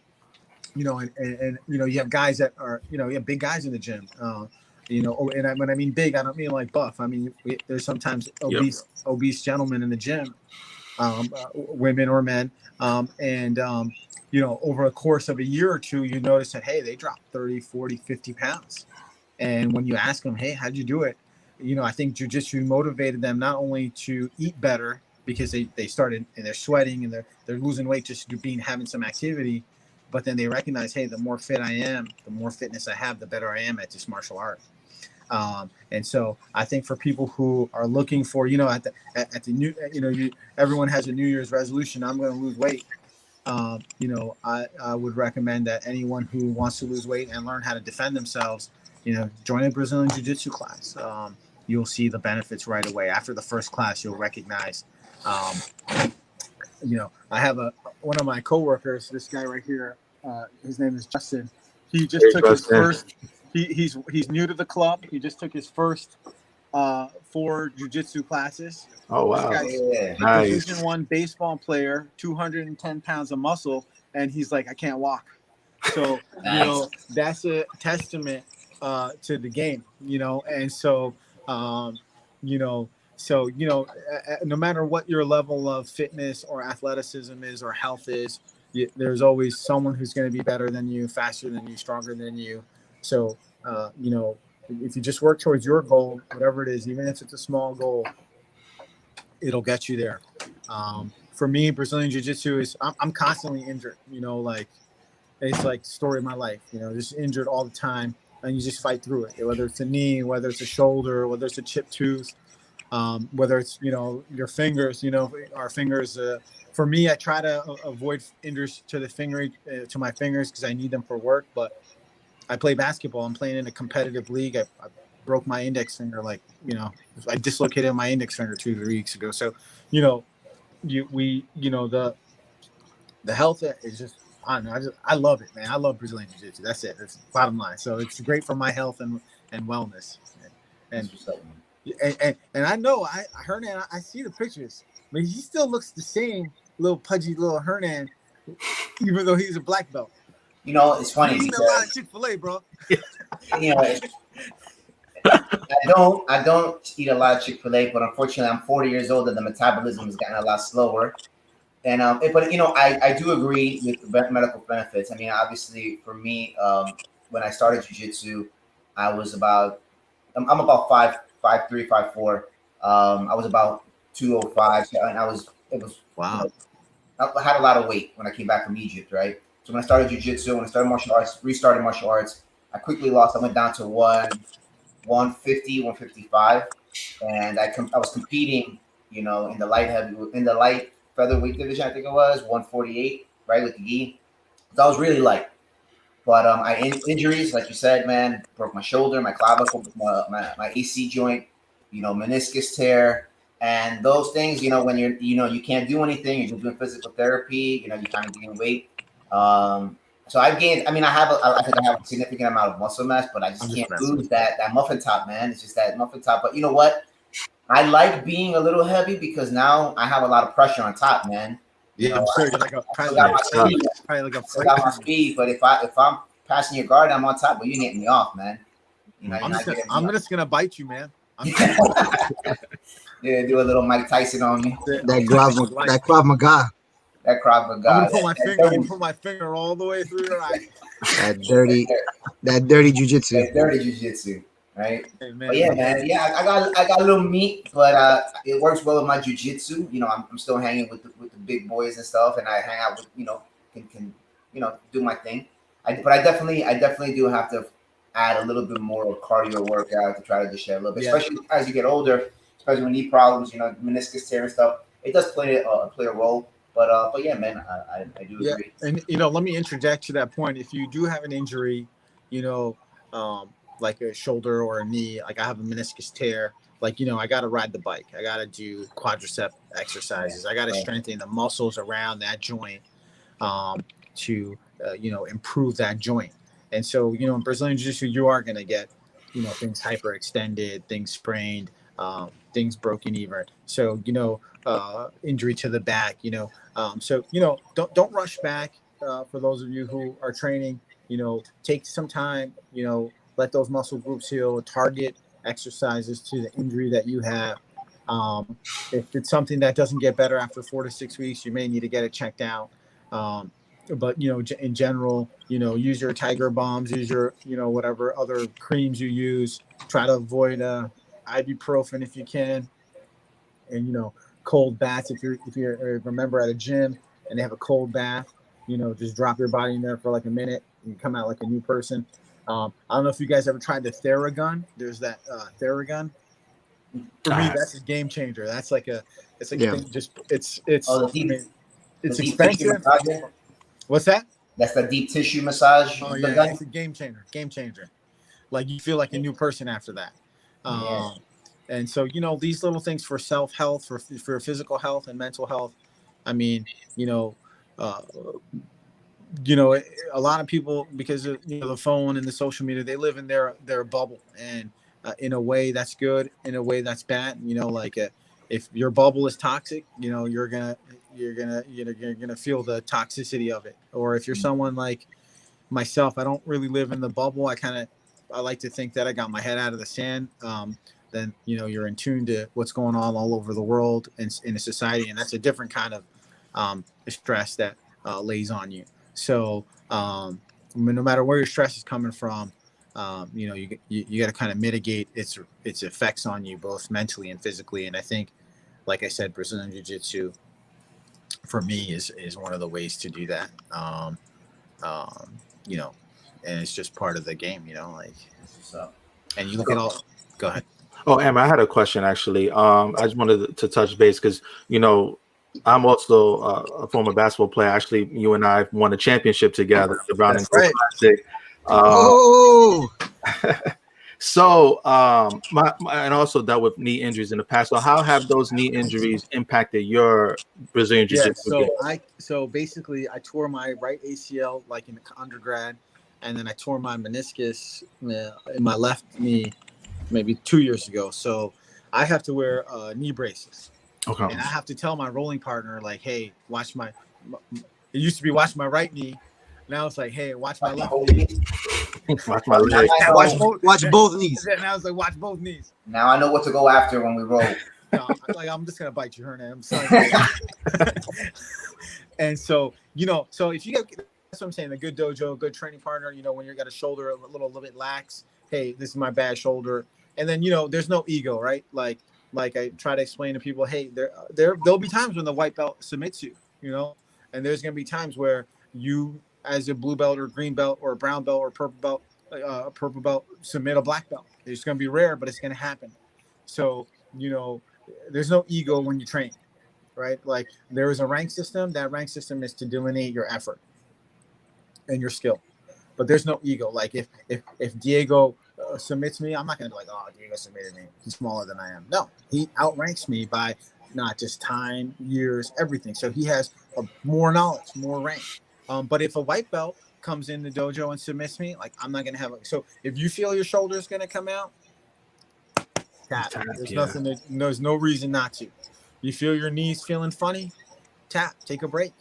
you have guys that are, you have big guys in the gym, and when I mean big, I don't mean like buff. I mean, there's sometimes obese gentlemen in the gym, women or men, over a course of a year or two, you notice that, hey, they dropped 30, 40, 50 pounds. And when you ask them, hey, how'd you do it? I think jiu-jitsu motivated them not only to eat better because they started and they're sweating and they're losing weight just having some activity, but then they recognize, hey, the more fit I am, the more fitness I have, the better I am at this martial art. And so I think for people who are looking for, at the new, everyone has a New Year's resolution. I'm going to lose weight. I would recommend that anyone who wants to lose weight and learn how to defend themselves, join a Brazilian Jiu-Jitsu class. You'll see the benefits right away. After the first class, you'll recognize, I have one of my coworkers, this guy right here, his name is Justin. He just took his first, he's new to the club. He just took his first 4 jiu-jitsu classes. Oh, wow. Nice. Division 1 baseball player, 210 pounds of muscle, and he's like, I can't walk. So, that's a testament to the game, and so, no matter what your level of fitness or athleticism is or health is, there's always someone who's going to be better than you, faster than you, stronger than you. So, if you just work towards your goal, whatever it is, even if it's a small goal, it'll get you there. For me, Brazilian Jiu-Jitsu is I'm constantly injured. Like it's like the story of my life. Just injured all the time, and you just fight through it. Whether it's a knee, whether it's a shoulder, whether it's a chipped tooth, whether it's your fingers. Our fingers. For me, I try to avoid injuries to the finger to my fingers because I need them for work. But I play basketball. I'm playing in a competitive league. I broke my index finger. I dislocated my index finger 2 weeks ago. So, the health is just, I don't know. I love it, man. I love Brazilian Jiu-Jitsu. That's it. That's the bottom line. So it's great for my health and wellness. And I know Hernan. I see the pictures, but he still looks the same, little pudgy little Hernan, even though he's a black belt. It's funny. You eat a lot of Chick-fil-A, bro. I don't eat a lot of Chick-fil-A, but unfortunately, I'm 40 years old and the metabolism has gotten a lot slower. And I do agree with the medical benefits. I mean, obviously, for me, when I started jiu-jitsu, I'm about 5'3", 5'4". I was about 205, and wow. I had a lot of weight when I came back from Egypt, right? So when I started jiu-jitsu, when I started martial arts, restarted martial arts, I quickly lost. I went down to 150, 155, and I was competing, in the light featherweight division. I think it was 148, right, with the gi. So I was really light. But injuries, like you said, man, broke my shoulder, my clavicle, my AC joint, meniscus tear, and those things. When you can't do anything, you're just doing physical therapy. You kind of gain weight. So I've gained. I mean, I think I have a significant amount of muscle mass, but I just can't lose that muffin top, man. It's just that muffin top. But you know what? I like being a little heavy because now I have a lot of pressure on top, man. I'm sure you're probably like a got my speed, but if I'm passing your guard, I'm on top. But you're getting me off, man. I'm just gonna bite you, man. Yeah, do a little Mike Tyson on me. That Krav Maga. That Krav Maga. I'm gonna put my finger all the way through your eye. That dirty jiu-jitsu. That dirty jiu-jitsu, right? Hey, man, but yeah, man. Yeah, I got a little meat, but it works well with my jiu-jitsu. I'm still hanging with the big boys and stuff, and I hang out with can do my thing. But I definitely do have to add a little bit more cardio workout to try to just shed a little bit, especially as you get older, especially with knee problems, meniscus tear and stuff. It does play a role. But yeah, man, I do agree. And let me interject to that point. If you do have an injury, like a shoulder or a knee, like I have a meniscus tear, I got to ride the bike. I got to do quadricep exercises. I got to strengthen the muscles around that joint to improve that joint. And so in Brazilian Jiu-Jitsu, you are going to get things hyperextended, things sprained, things broken even. So injury to the back. So don't rush back. For those of you who are training, take some time. Let those muscle groups heal. Target exercises to the injury that you have. If it's something that doesn't get better after 4 to 6 weeks, you may need to get it checked out. But in general, use your Tiger bombs, use your whatever other creams you use. Try to avoid ibuprofen if you can, and cold baths if you remember at a gym and they have a cold bath. Just drop your body in there for like a minute and come out like a new person. I don't know if you guys ever tried the Theragun. There's that Theragun. For me, that's a game changer. That's like a thing. Just it's expensive. What's that? That's the deep tissue massage. Oh yeah, it's a game changer. Like you feel like a new person after that. And so these little things for self health, for physical health and mental health. I mean, a lot of people, because of the phone and the social media, they live in their bubble, and in a way that's good, in a way that's bad. If your bubble is toxic, you're gonna feel the toxicity of it. Or if you're someone like myself, I don't really live in the bubble. I like to think that I got my head out of the sand. Then you're in tune to what's going on all over the world and in a society, and that's a different kind of stress that lays on you. So no matter where your stress is coming from, you know, you got to kind of mitigate its effects on you both mentally and physically. And I think, like I said, Brazilian Jiu-Jitsu for me is one of the ways to do that. You know, and it's just part of the game, you know, like, and you look at all, go ahead. Oh, Emma, I had a question actually. I just wanted to touch base because, you know, I'm also a former basketball player. Actually, you and I won a championship together, the Brown and Gold Classic. So, and also dealt with knee injuries in the past. So, how have those knee injuries impacted your Brazilian Jiu-Jitsu? So basically, I tore my right ACL like in undergrad, and then I tore my meniscus in my left knee maybe 2 years ago. So I have to wear knee braces. Okay. And I have to tell my rolling partner, like, hey, watch my. It used to be watch my right knee. Now it's like, hey, watch my left knee. Watch my leg. Watch both knees. Now it's like, watch both knees. Now I know what to go after when we roll. No, like, I'm just gonna bite your hernia. I'm sorry. And so, you know, so if you got, that's what I'm saying, a good dojo, a good training partner, you know, when you got a shoulder a little bit lax, hey, this is my bad shoulder. And then, you know, there's no ego, right? Like I try to explain to people, hey, there'll be times when the white belt submits you, you know, and there's gonna be times where you, as a blue belt or green belt or a brown belt or purple belt, submit a black belt. It's gonna be rare, but it's gonna happen. So, you know, there's no ego when you train, right? Like, there is a rank system. That rank system is to delineate your effort and your skill, but there's no ego. Like, if Diego submits me, I'm not gonna be like, oh, Diego submitted me, he's smaller than I am. No, he outranks me by not just time, years, everything. So he has more knowledge, more rank. But if a white belt comes in the dojo and submits me, like, I'm not gonna have so if you feel your shoulder is gonna come out, tap. There's no reason not to. You feel your knees feeling funny, tap, take a break.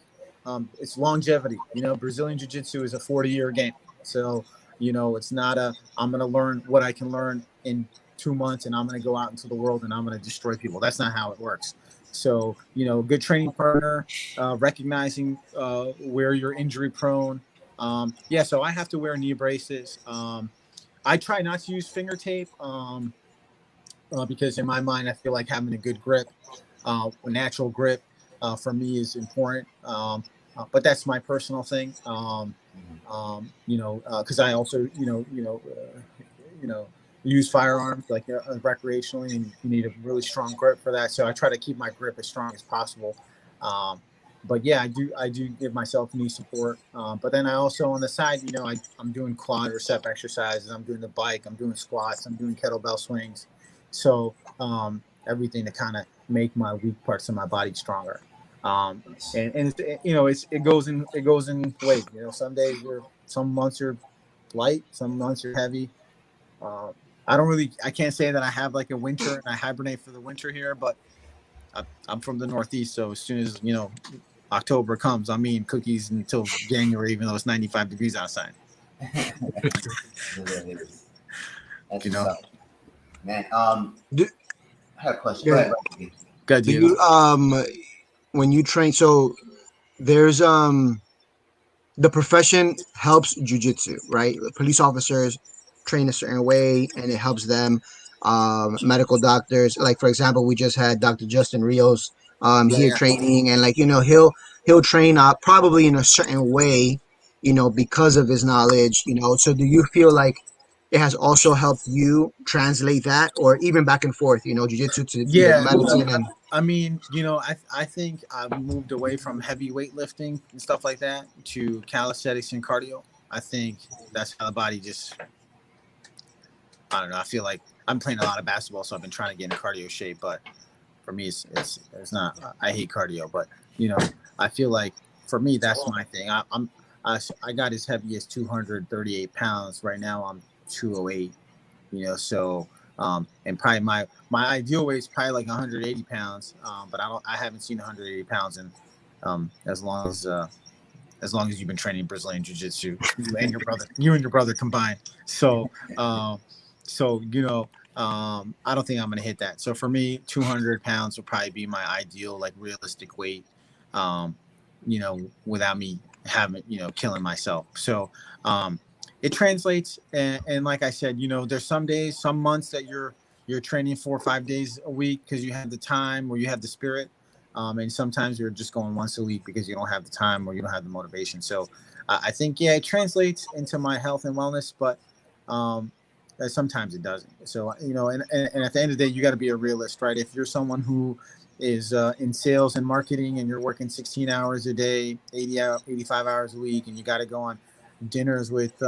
It's longevity. You know, Brazilian Jiu-Jitsu is a 40-year game. So, you know, it's not I'm going to learn what I can learn in 2 months and I'm going to go out into the world and I'm going to destroy people. That's not how it works. So, you know, good training partner, recognizing where you're injury prone. So I have to wear knee braces. I try not to use finger tape because in my mind, I feel like having a good grip, a natural grip for me is important. But that's my personal thing. You know, because I also, use firearms like recreationally, and you need a really strong grip for that. So I try to keep my grip as strong as possible. But yeah, I do give myself knee support. But then I also on the side, you know, I'm doing quadricep exercises. I'm doing the bike. I'm doing squats. I'm doing kettlebell swings. So everything to kind of make my weak parts of my body stronger. And you know, it goes in waves. You know, some months you're light, some months you're heavy. I can't say that I have like a winter and I hibernate for the winter here, but I'm from the Northeast, so as soon as, you know, October comes, I'm eating cookies until January, even though it's 95 degrees outside. That's you know, man. I have a question. Yeah. Go ahead. Do you when you train? So there's the profession helps jiu-jitsu, right? Police officers train a certain way, and it helps them. Medical doctors, like for example, we just had Dr. Justin Rios here training, and like, you know, he'll train probably in a certain way, you know, because of his knowledge, you know. So do you feel like it has also helped you translate that, or even back and forth, you know, jiu-jitsu to medicine? And I mean, you know, I think I've moved away from heavy weightlifting and stuff like that to calisthenics and cardio. I think that's how the body just, I don't know. I feel like I'm playing a lot of basketball, so I've been trying to get in cardio shape. But for me, it's not. I hate cardio, but you know, I feel like for me, that's my thing. I got as heavy as 238 pounds. Right now, I'm 208. You know, so and probably my ideal weight is probably like 180 pounds. But I haven't seen 180 pounds in as long as you've been training Brazilian Jiu-Jitsu, you and your brother combined. So. You know, I don't think I'm going to hit that. So for me, 200 pounds would probably be my ideal, like, realistic weight, you know, without me having, you know, killing myself. So, it translates. And like I said, there's some days, some months that you're training 4 or 5 days a week because you have the time or you have the spirit. And sometimes you're just going once a week because you don't have the time or you don't have the motivation. So I think, it translates into my health and wellness, but sometimes it doesn't. So, and at the end of the day, you got to be a realist, right? If you're someone who is in sales and marketing and you're working 16 hours a day, 85 hours a week, and you got to go on dinners with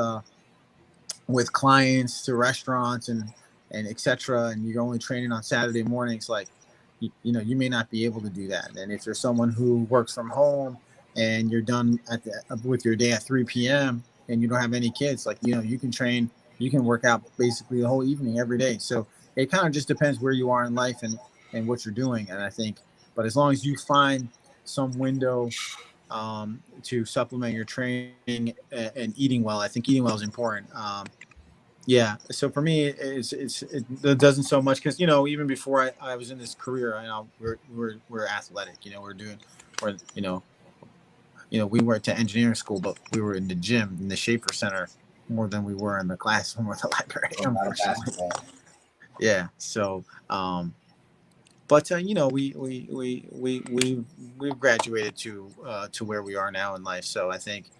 clients to restaurants and etc. And you're only training on Saturday mornings, like, you may not be able to do that. And if you're someone who works from home and you're done with your day at 3 p.m. and you don't have any kids, like, you can train, you can work out basically the whole evening every day. So it kind of just depends where you are in life and what you're doing. And I think, but as long as you find some window to supplement your training and eating well, I think eating well is important. Yeah. So for me, it doesn't so much because, even before I was in this career, we're athletic, we went to engineering school, but we were in the gym, in the Schaefer Center more than we were in the classroom or the library. Unfortunately. Yeah. So, but we've graduated to where we are now in life. So I think,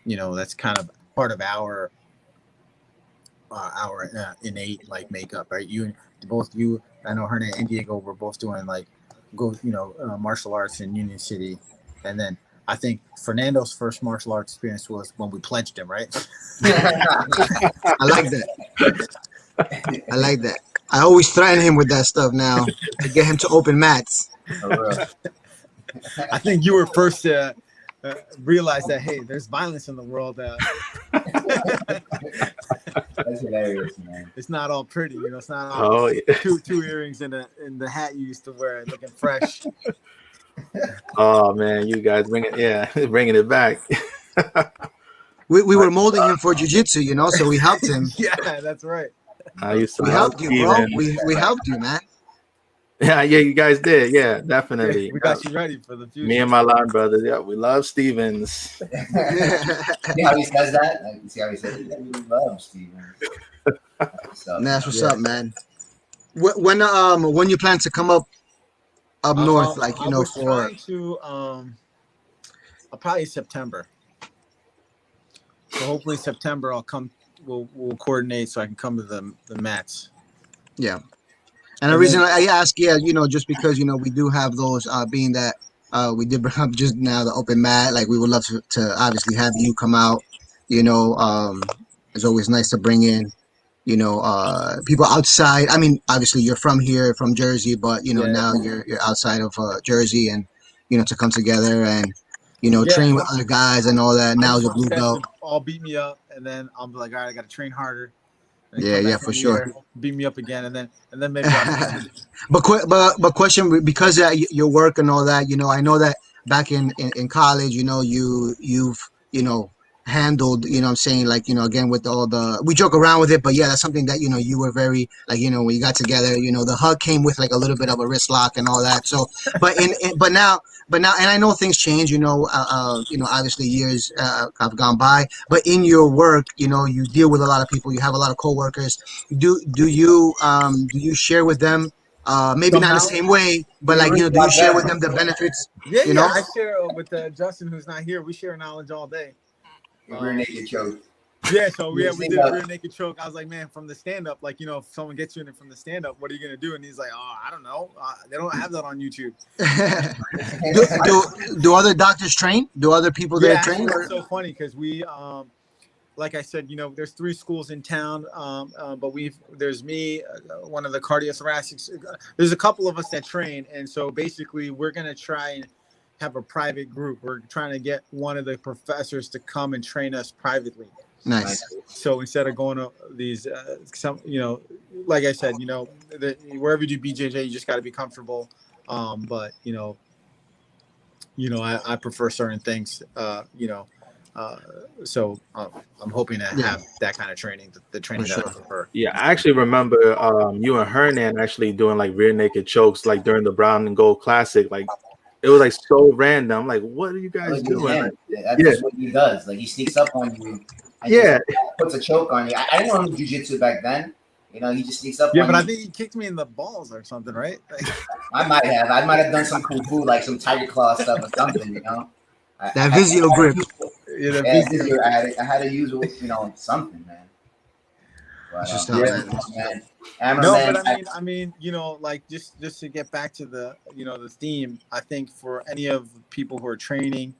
that's kind of part of our innate like makeup, right? Both you, I know Hernan and Diego were both doing martial arts in Union City, and then I think Fernando's first martial arts experience was when we pledged him, right? I like that. I always threaten him with that stuff now to get him to open mats. I think you were first to realize that, hey, there's violence in the world. That's hilarious, man. It's not all pretty, it's not all two earrings in the hat you used to wear, looking fresh. Oh man, you guys bringing it back. We were molding him for jiu-jitsu, so we helped him. Yeah, that's right. We helped you, bro. We helped you, man. Yeah, you guys did. Yeah, definitely. We got you ready for the future. Me and my line brothers, we love Stevens. See how he says that? See how he says it? We love Stevens. That's what's up, man. When you plan to come up north, trying to probably September. So hopefully September I'll come. We'll coordinate so I can come to the mats. Yeah. And the reason I ask, just because, we do have those, being that we did bring up just now the open mat, like we would love to obviously have you come out, it's always nice to bring in, people outside. I mean, obviously you're from here, from Jersey, but, now you're outside of Jersey and, to come together and, train with other guys and all that. Now you're blue belt. All beat me up and then I'll be like, all right, I got to train harder. Yeah, for sure. Beat me up again, and then maybe. But question, because your work and all that, I know that back in college, you've handled, I'm saying, like, again with all the, we joke around with it, but yeah, that's something that you were very like, when you got together, the hug came with like a little bit of a wrist lock and all that. So, but now, and I know things change, obviously years have gone by, but in your work, you deal with a lot of people, you have a lot of coworkers. Do you share with them, maybe not the same way, but like, do you share with them the benefits? Yeah, I share with Justin, who's not here. We share knowledge all day. Rear naked choke. Yeah, so we did a rear naked choke. I was like, man, from the stand up, like, if someone gets you in it from the stand up, what are you gonna do? And he's like, oh, I don't know. They don't have that on YouTube. do other doctors train? Do other people there train? It's so funny because we, like I said, there's 3 schools in town, but there's me, one of the cardiothoracics. There's a couple of us that train, and so basically we're gonna try and have a private group. We're trying to get one of the professors to come and train us privately. Nice. So instead of going to these, like I said, wherever you do BJJ, you just got to be comfortable. But I prefer certain things. So I'm hoping to have that kind of training, the training that I prefer. Yeah, I actually remember you and Hernan actually doing like rear naked chokes, like during the Brown and Gold Classic, like. It was like so random. Like, what are you guys doing? That's just what he does. Like, he sneaks up on you just puts a choke on you. I didn't know him jiu-jitsu back then. You know, he just sneaks up. Yeah, on but you. I think he kicked me in the balls or something, right? I might have done some kung fu, like some tiger claw stuff or something. You know, That Vizio grip. I had to use you know something, man. But, That's just how, man. man. Hammer, No, man, but I mean, you know, like just to get back to the, you know, the theme, I think for any of the people who are training,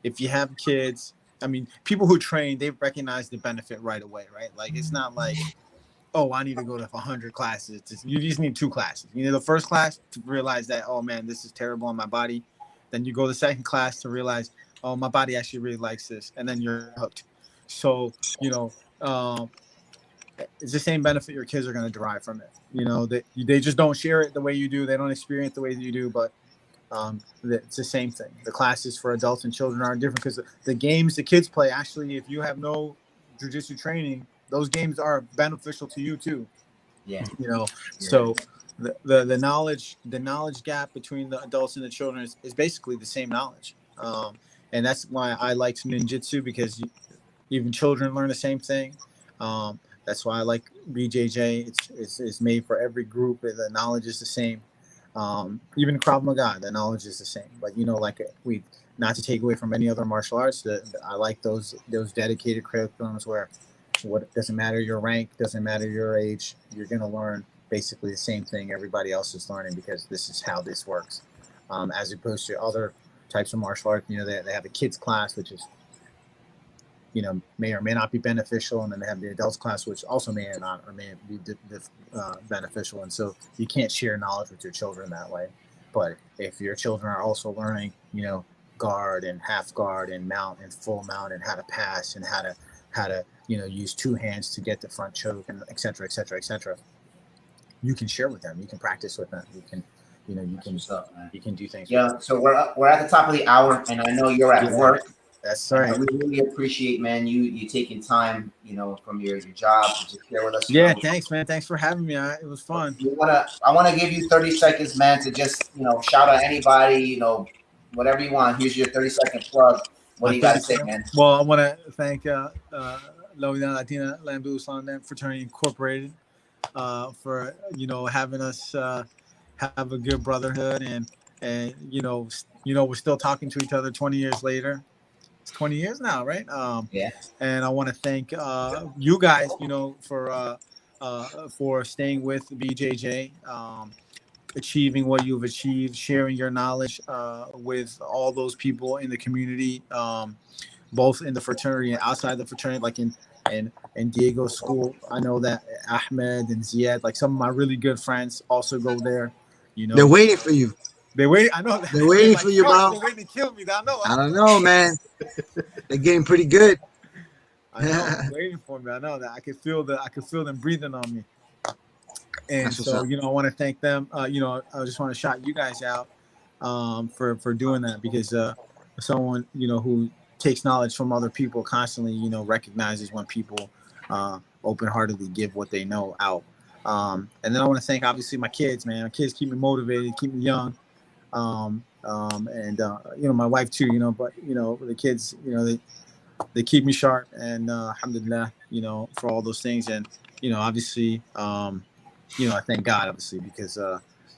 if you have kids, I mean, people who train, they recognize the benefit right away, right? Like it's not like, oh, I need to go to 100 classes. You just need 2 classes. You need the first class to realize that, oh man, this is terrible on my body. Then you go to the second class to realize, oh, my body actually really likes this, and then you're hooked. So, you know, it's the same benefit your kids are going to derive from it. You know, they just don't share it the way you do. They don't experience it the way that you do, but it's the same thing. The classes for adults and children are different because the games the kids play, actually, if you have no jiu-jitsu training, those games are beneficial to you too. Yeah. You know, so the knowledge gap between the adults and the children is basically the same knowledge. And that's why I like ninjutsu, because even children learn the same thing. That's why I like BJJ. It's made for every group. The knowledge is the same. Even Krav Maga, the knowledge is the same. But, you know, like not to take away from any other martial arts, I like those dedicated curriculums where what doesn't matter your rank, doesn't matter your age, you're going to learn basically the same thing everybody else is learning, because this is how this works. As opposed to other types of martial arts, you know, they have a kids class, which is, you know, may or may not be beneficial, and then they have the adults class, which also may or not, or may be beneficial. And so you can't share knowledge with your children that way. But if your children are also learning, you know, guard and half guard and mount and full mount and how to pass and how to you know, use 2 hands to get the front choke, and et cetera, et cetera, et cetera, you can share with them. You can practice with them. You can, you know, you can do things. Yeah. So we're at the top of the hour, and I know you're at work. That's right. We really appreciate, man, you taking time, you know, from your job to just share with us. Yeah, thanks, man. Thanks for having me. It was fun. I want to give you 30 seconds, man, to just, you know, shout out anybody, you know, whatever you want. Here's your 30-second plug. What do you got to say, man? Well, I want to thank La Unidad Latina Lambdas Fraternity Incorporated for, you know, having us have a good brotherhood, and you know we're still talking to each other 20 years later. It's 20 years now, right? Yeah. And I want to thank you guys, you know, for staying with BJJ, achieving what you've achieved, sharing your knowledge with all those people in the community, both in the fraternity and outside the fraternity, like in Diego's school. I know that Ahmed and Ziad, like some of my really good friends, also go there. You know, they're waiting for you. They wait. I know they're waiting like, for you, bro. They're waiting to kill me. I don't know, man. They're getting pretty good. I know, they're waiting for me. I know that. I can feel them breathing on me. And so, you know, I want to thank them. You know, I just want to shout you guys out for doing that, because someone, you know, who takes knowledge from other people constantly, you know, recognizes when people open-heartedly give what they know out. And then I want to thank, obviously, my kids, man. My kids keep me motivated, keep me young. And you know, my wife too, you know, but, you know, the kids, you know, they keep me sharp, and alhamdulillah, you know, for all those things. And, you know, obviously, you know, I thank God, obviously, because,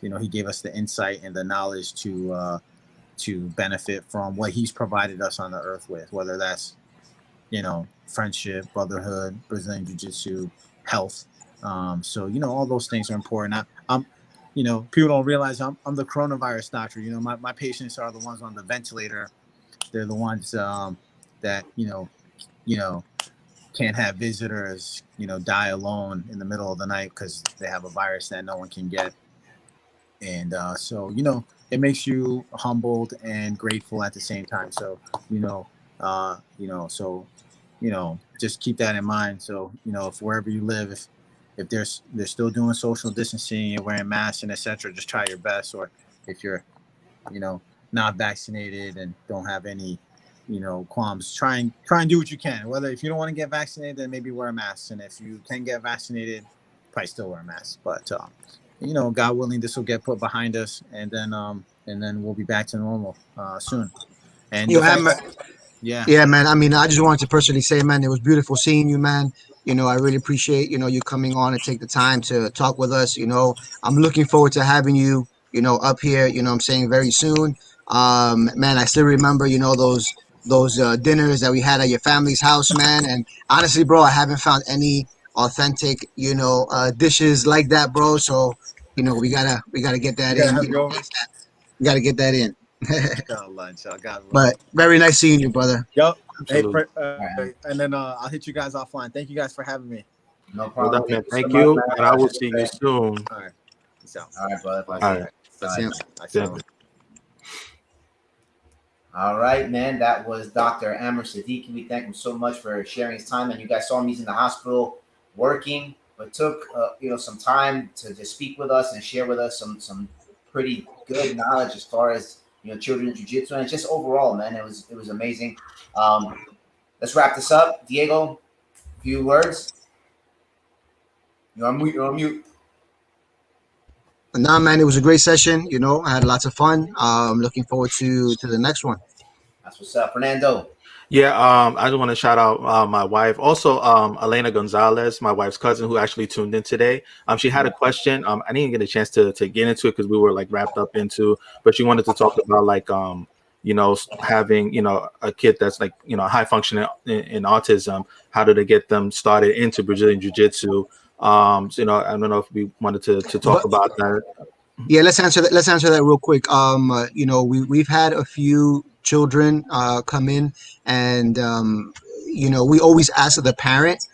you know, he gave us the insight and the knowledge to benefit from what he's provided us on the earth with, whether that's, you know, friendship, brotherhood, Brazilian Jiu-Jitsu, health. So, you know, all those things are important. You know, people don't realize I'm the coronavirus doctor. You know, my patients are the ones on the ventilator. They're the ones that, you know, can't have visitors, you know, die alone in the middle of the night because they have a virus that no one can get. And so, you know, it makes you humbled and grateful at the same time. So, just keep that in mind. So, you know, if wherever you live, if they're still doing social distancing and wearing masks and etc., just try your best. Or if you're, you know, not vaccinated and don't have any, you know, qualms, try and do what you can. Whether if you don't want to get vaccinated, then maybe wear a mask. And if you can get vaccinated, probably still wear a mask. But you know, God willing, this will get put behind us, and then we'll be back to normal soon. And Yeah, man. I mean, I just wanted to personally say, man, it was beautiful seeing you, man. I really appreciate, you coming on and take the time to talk with us. I'm looking forward to having you, up here, what I'm saying, very soon. Man, I still remember, those dinners that we had at your family's house, man. And honestly, bro, I haven't found any authentic, dishes like that, bro. So, we gotta get You that gotta in, have me over. we gotta get that in. Inshallah, inshallah. God willing. But very nice seeing you, brother. Yup. Hey, Absolutely. and then I'll hit you guys offline. Thank you guys for having me. No Well problem. done, man. so Thank much, you, man. and I will see you soon. All right. Peace out. All right, brother. All right. Yeah. Yeah. All right, man. That was Dr. Amr Siddiqui. We thank him so much for sharing his time. And you guys saw him; he's in the hospital working, but took some time to just speak with us and share with us some pretty good knowledge as far as children's jiu-jitsu and just overall, man. It was amazing. Let's wrap this up. Diego, a few words. You're on mute. You're on mute. Nah, man, it was a great session. I had lots of fun. Looking forward to the next one. That's what's up, Fernando. Yeah, I just want to shout out my wife, also Elena Gonzalez, my wife's cousin, who actually tuned in today. She had a question. I didn't get a chance to get into it because we were like wrapped up into, but she wanted to talk about like having a kid that's like high functioning in autism. How do they get them started into Brazilian Jiu-Jitsu? So, I don't know if we wanted to talk about that. Yeah, let's answer that. Let's answer that real quick. We've had a few children come in, and we always ask the parent,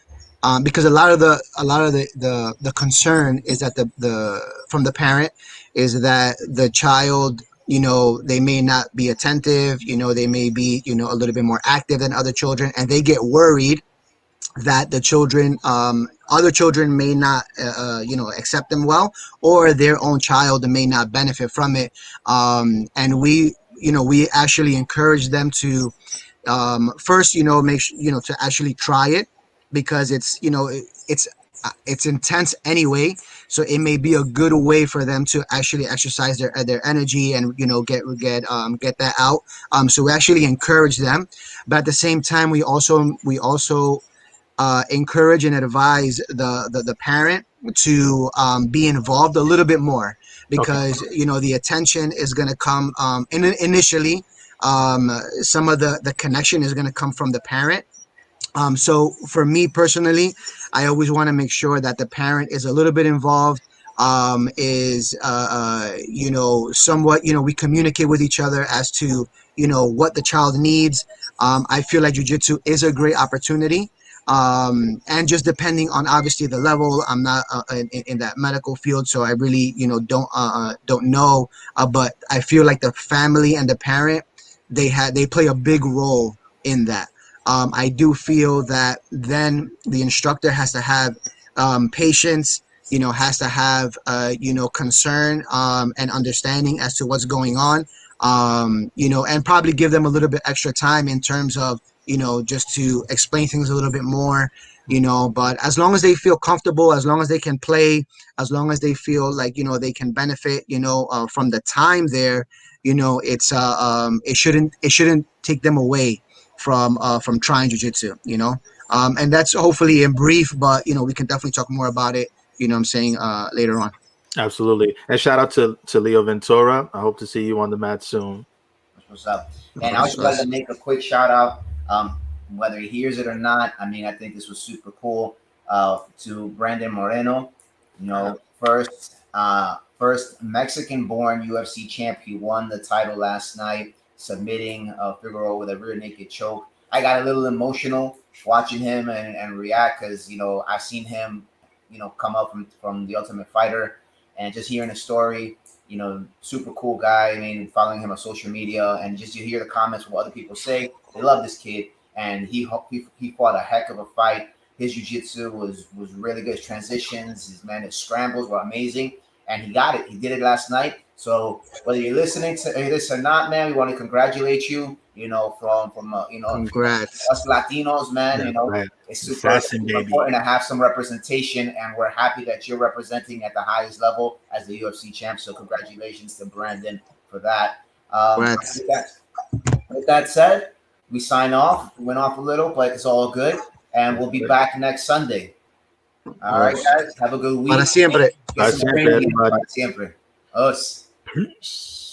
because a lot of the concern is that the from the parent is that the child, they may not be attentive, they may be a little bit more active than other children, and they get worried that the children, other children may not accept them well, or their own child may not benefit from it. And we actually encourage them to first make sure, to actually try it, because it's intense anyway, so it may be a good way for them to actually exercise their energy and get that out. So we actually encourage them, but at the same time we also encourage and advise the parent to be involved a little bit more, because the attention is going to come initially. Some of the connection is going to come from the parent. So for me personally, I always want to make sure that the parent is a little bit involved, is somewhat, we communicate with each other as to what the child needs. I feel like jiu-jitsu is a great opportunity, and just depending on obviously the level. I'm not in that medical field, so I really don't know, but I feel like the family and the parent, they play a big role in that. I do feel that then the instructor has to have patience, has to have concern and understanding as to what's going on, and probably give them a little bit extra time in terms of just to explain things a little bit more. But as long as they feel comfortable, as long as they can play, as long as they feel like they can benefit from the time there, it shouldn't take them away from trying jiu-jitsu, and that's hopefully in brief, but we can definitely talk more about it, what I'm saying, later on. Absolutely. And shout out to Leo Ventura. I hope to see you on the mat soon. That's what's up. And I just wanted to make a quick shout out, whether he hears it or not. I mean, I think this was super cool, to Brandon Moreno. First Mexican-born UFC champ. He won the title last night, submitting Figueroa with a rear naked choke. I got a little emotional watching him and react, because I've seen him come up from the Ultimate Fighter, and just hearing the story. Super cool guy. I mean, following him on social media, and just you hear the comments, what other people say. They love this kid, and he fought a heck of a fight. His jiu-jitsu was really good. His transitions, his scrambles were amazing, and he got it. He did it last night. So whether you're listening to this or not, man, we want to congratulate you. From Congrats. us Latinos, man. Right. It's super important to have some representation, and we're happy that you're representing at the highest level as the UFC champ. So congratulations to Brandon for that. With that said, we sign off. We went off a little, but it's all good. And we'll be back next Sunday. All right, guys. Have a good week. Para siempre. Get some Siempre, training in. everybody. Para siempre. Us. Peace.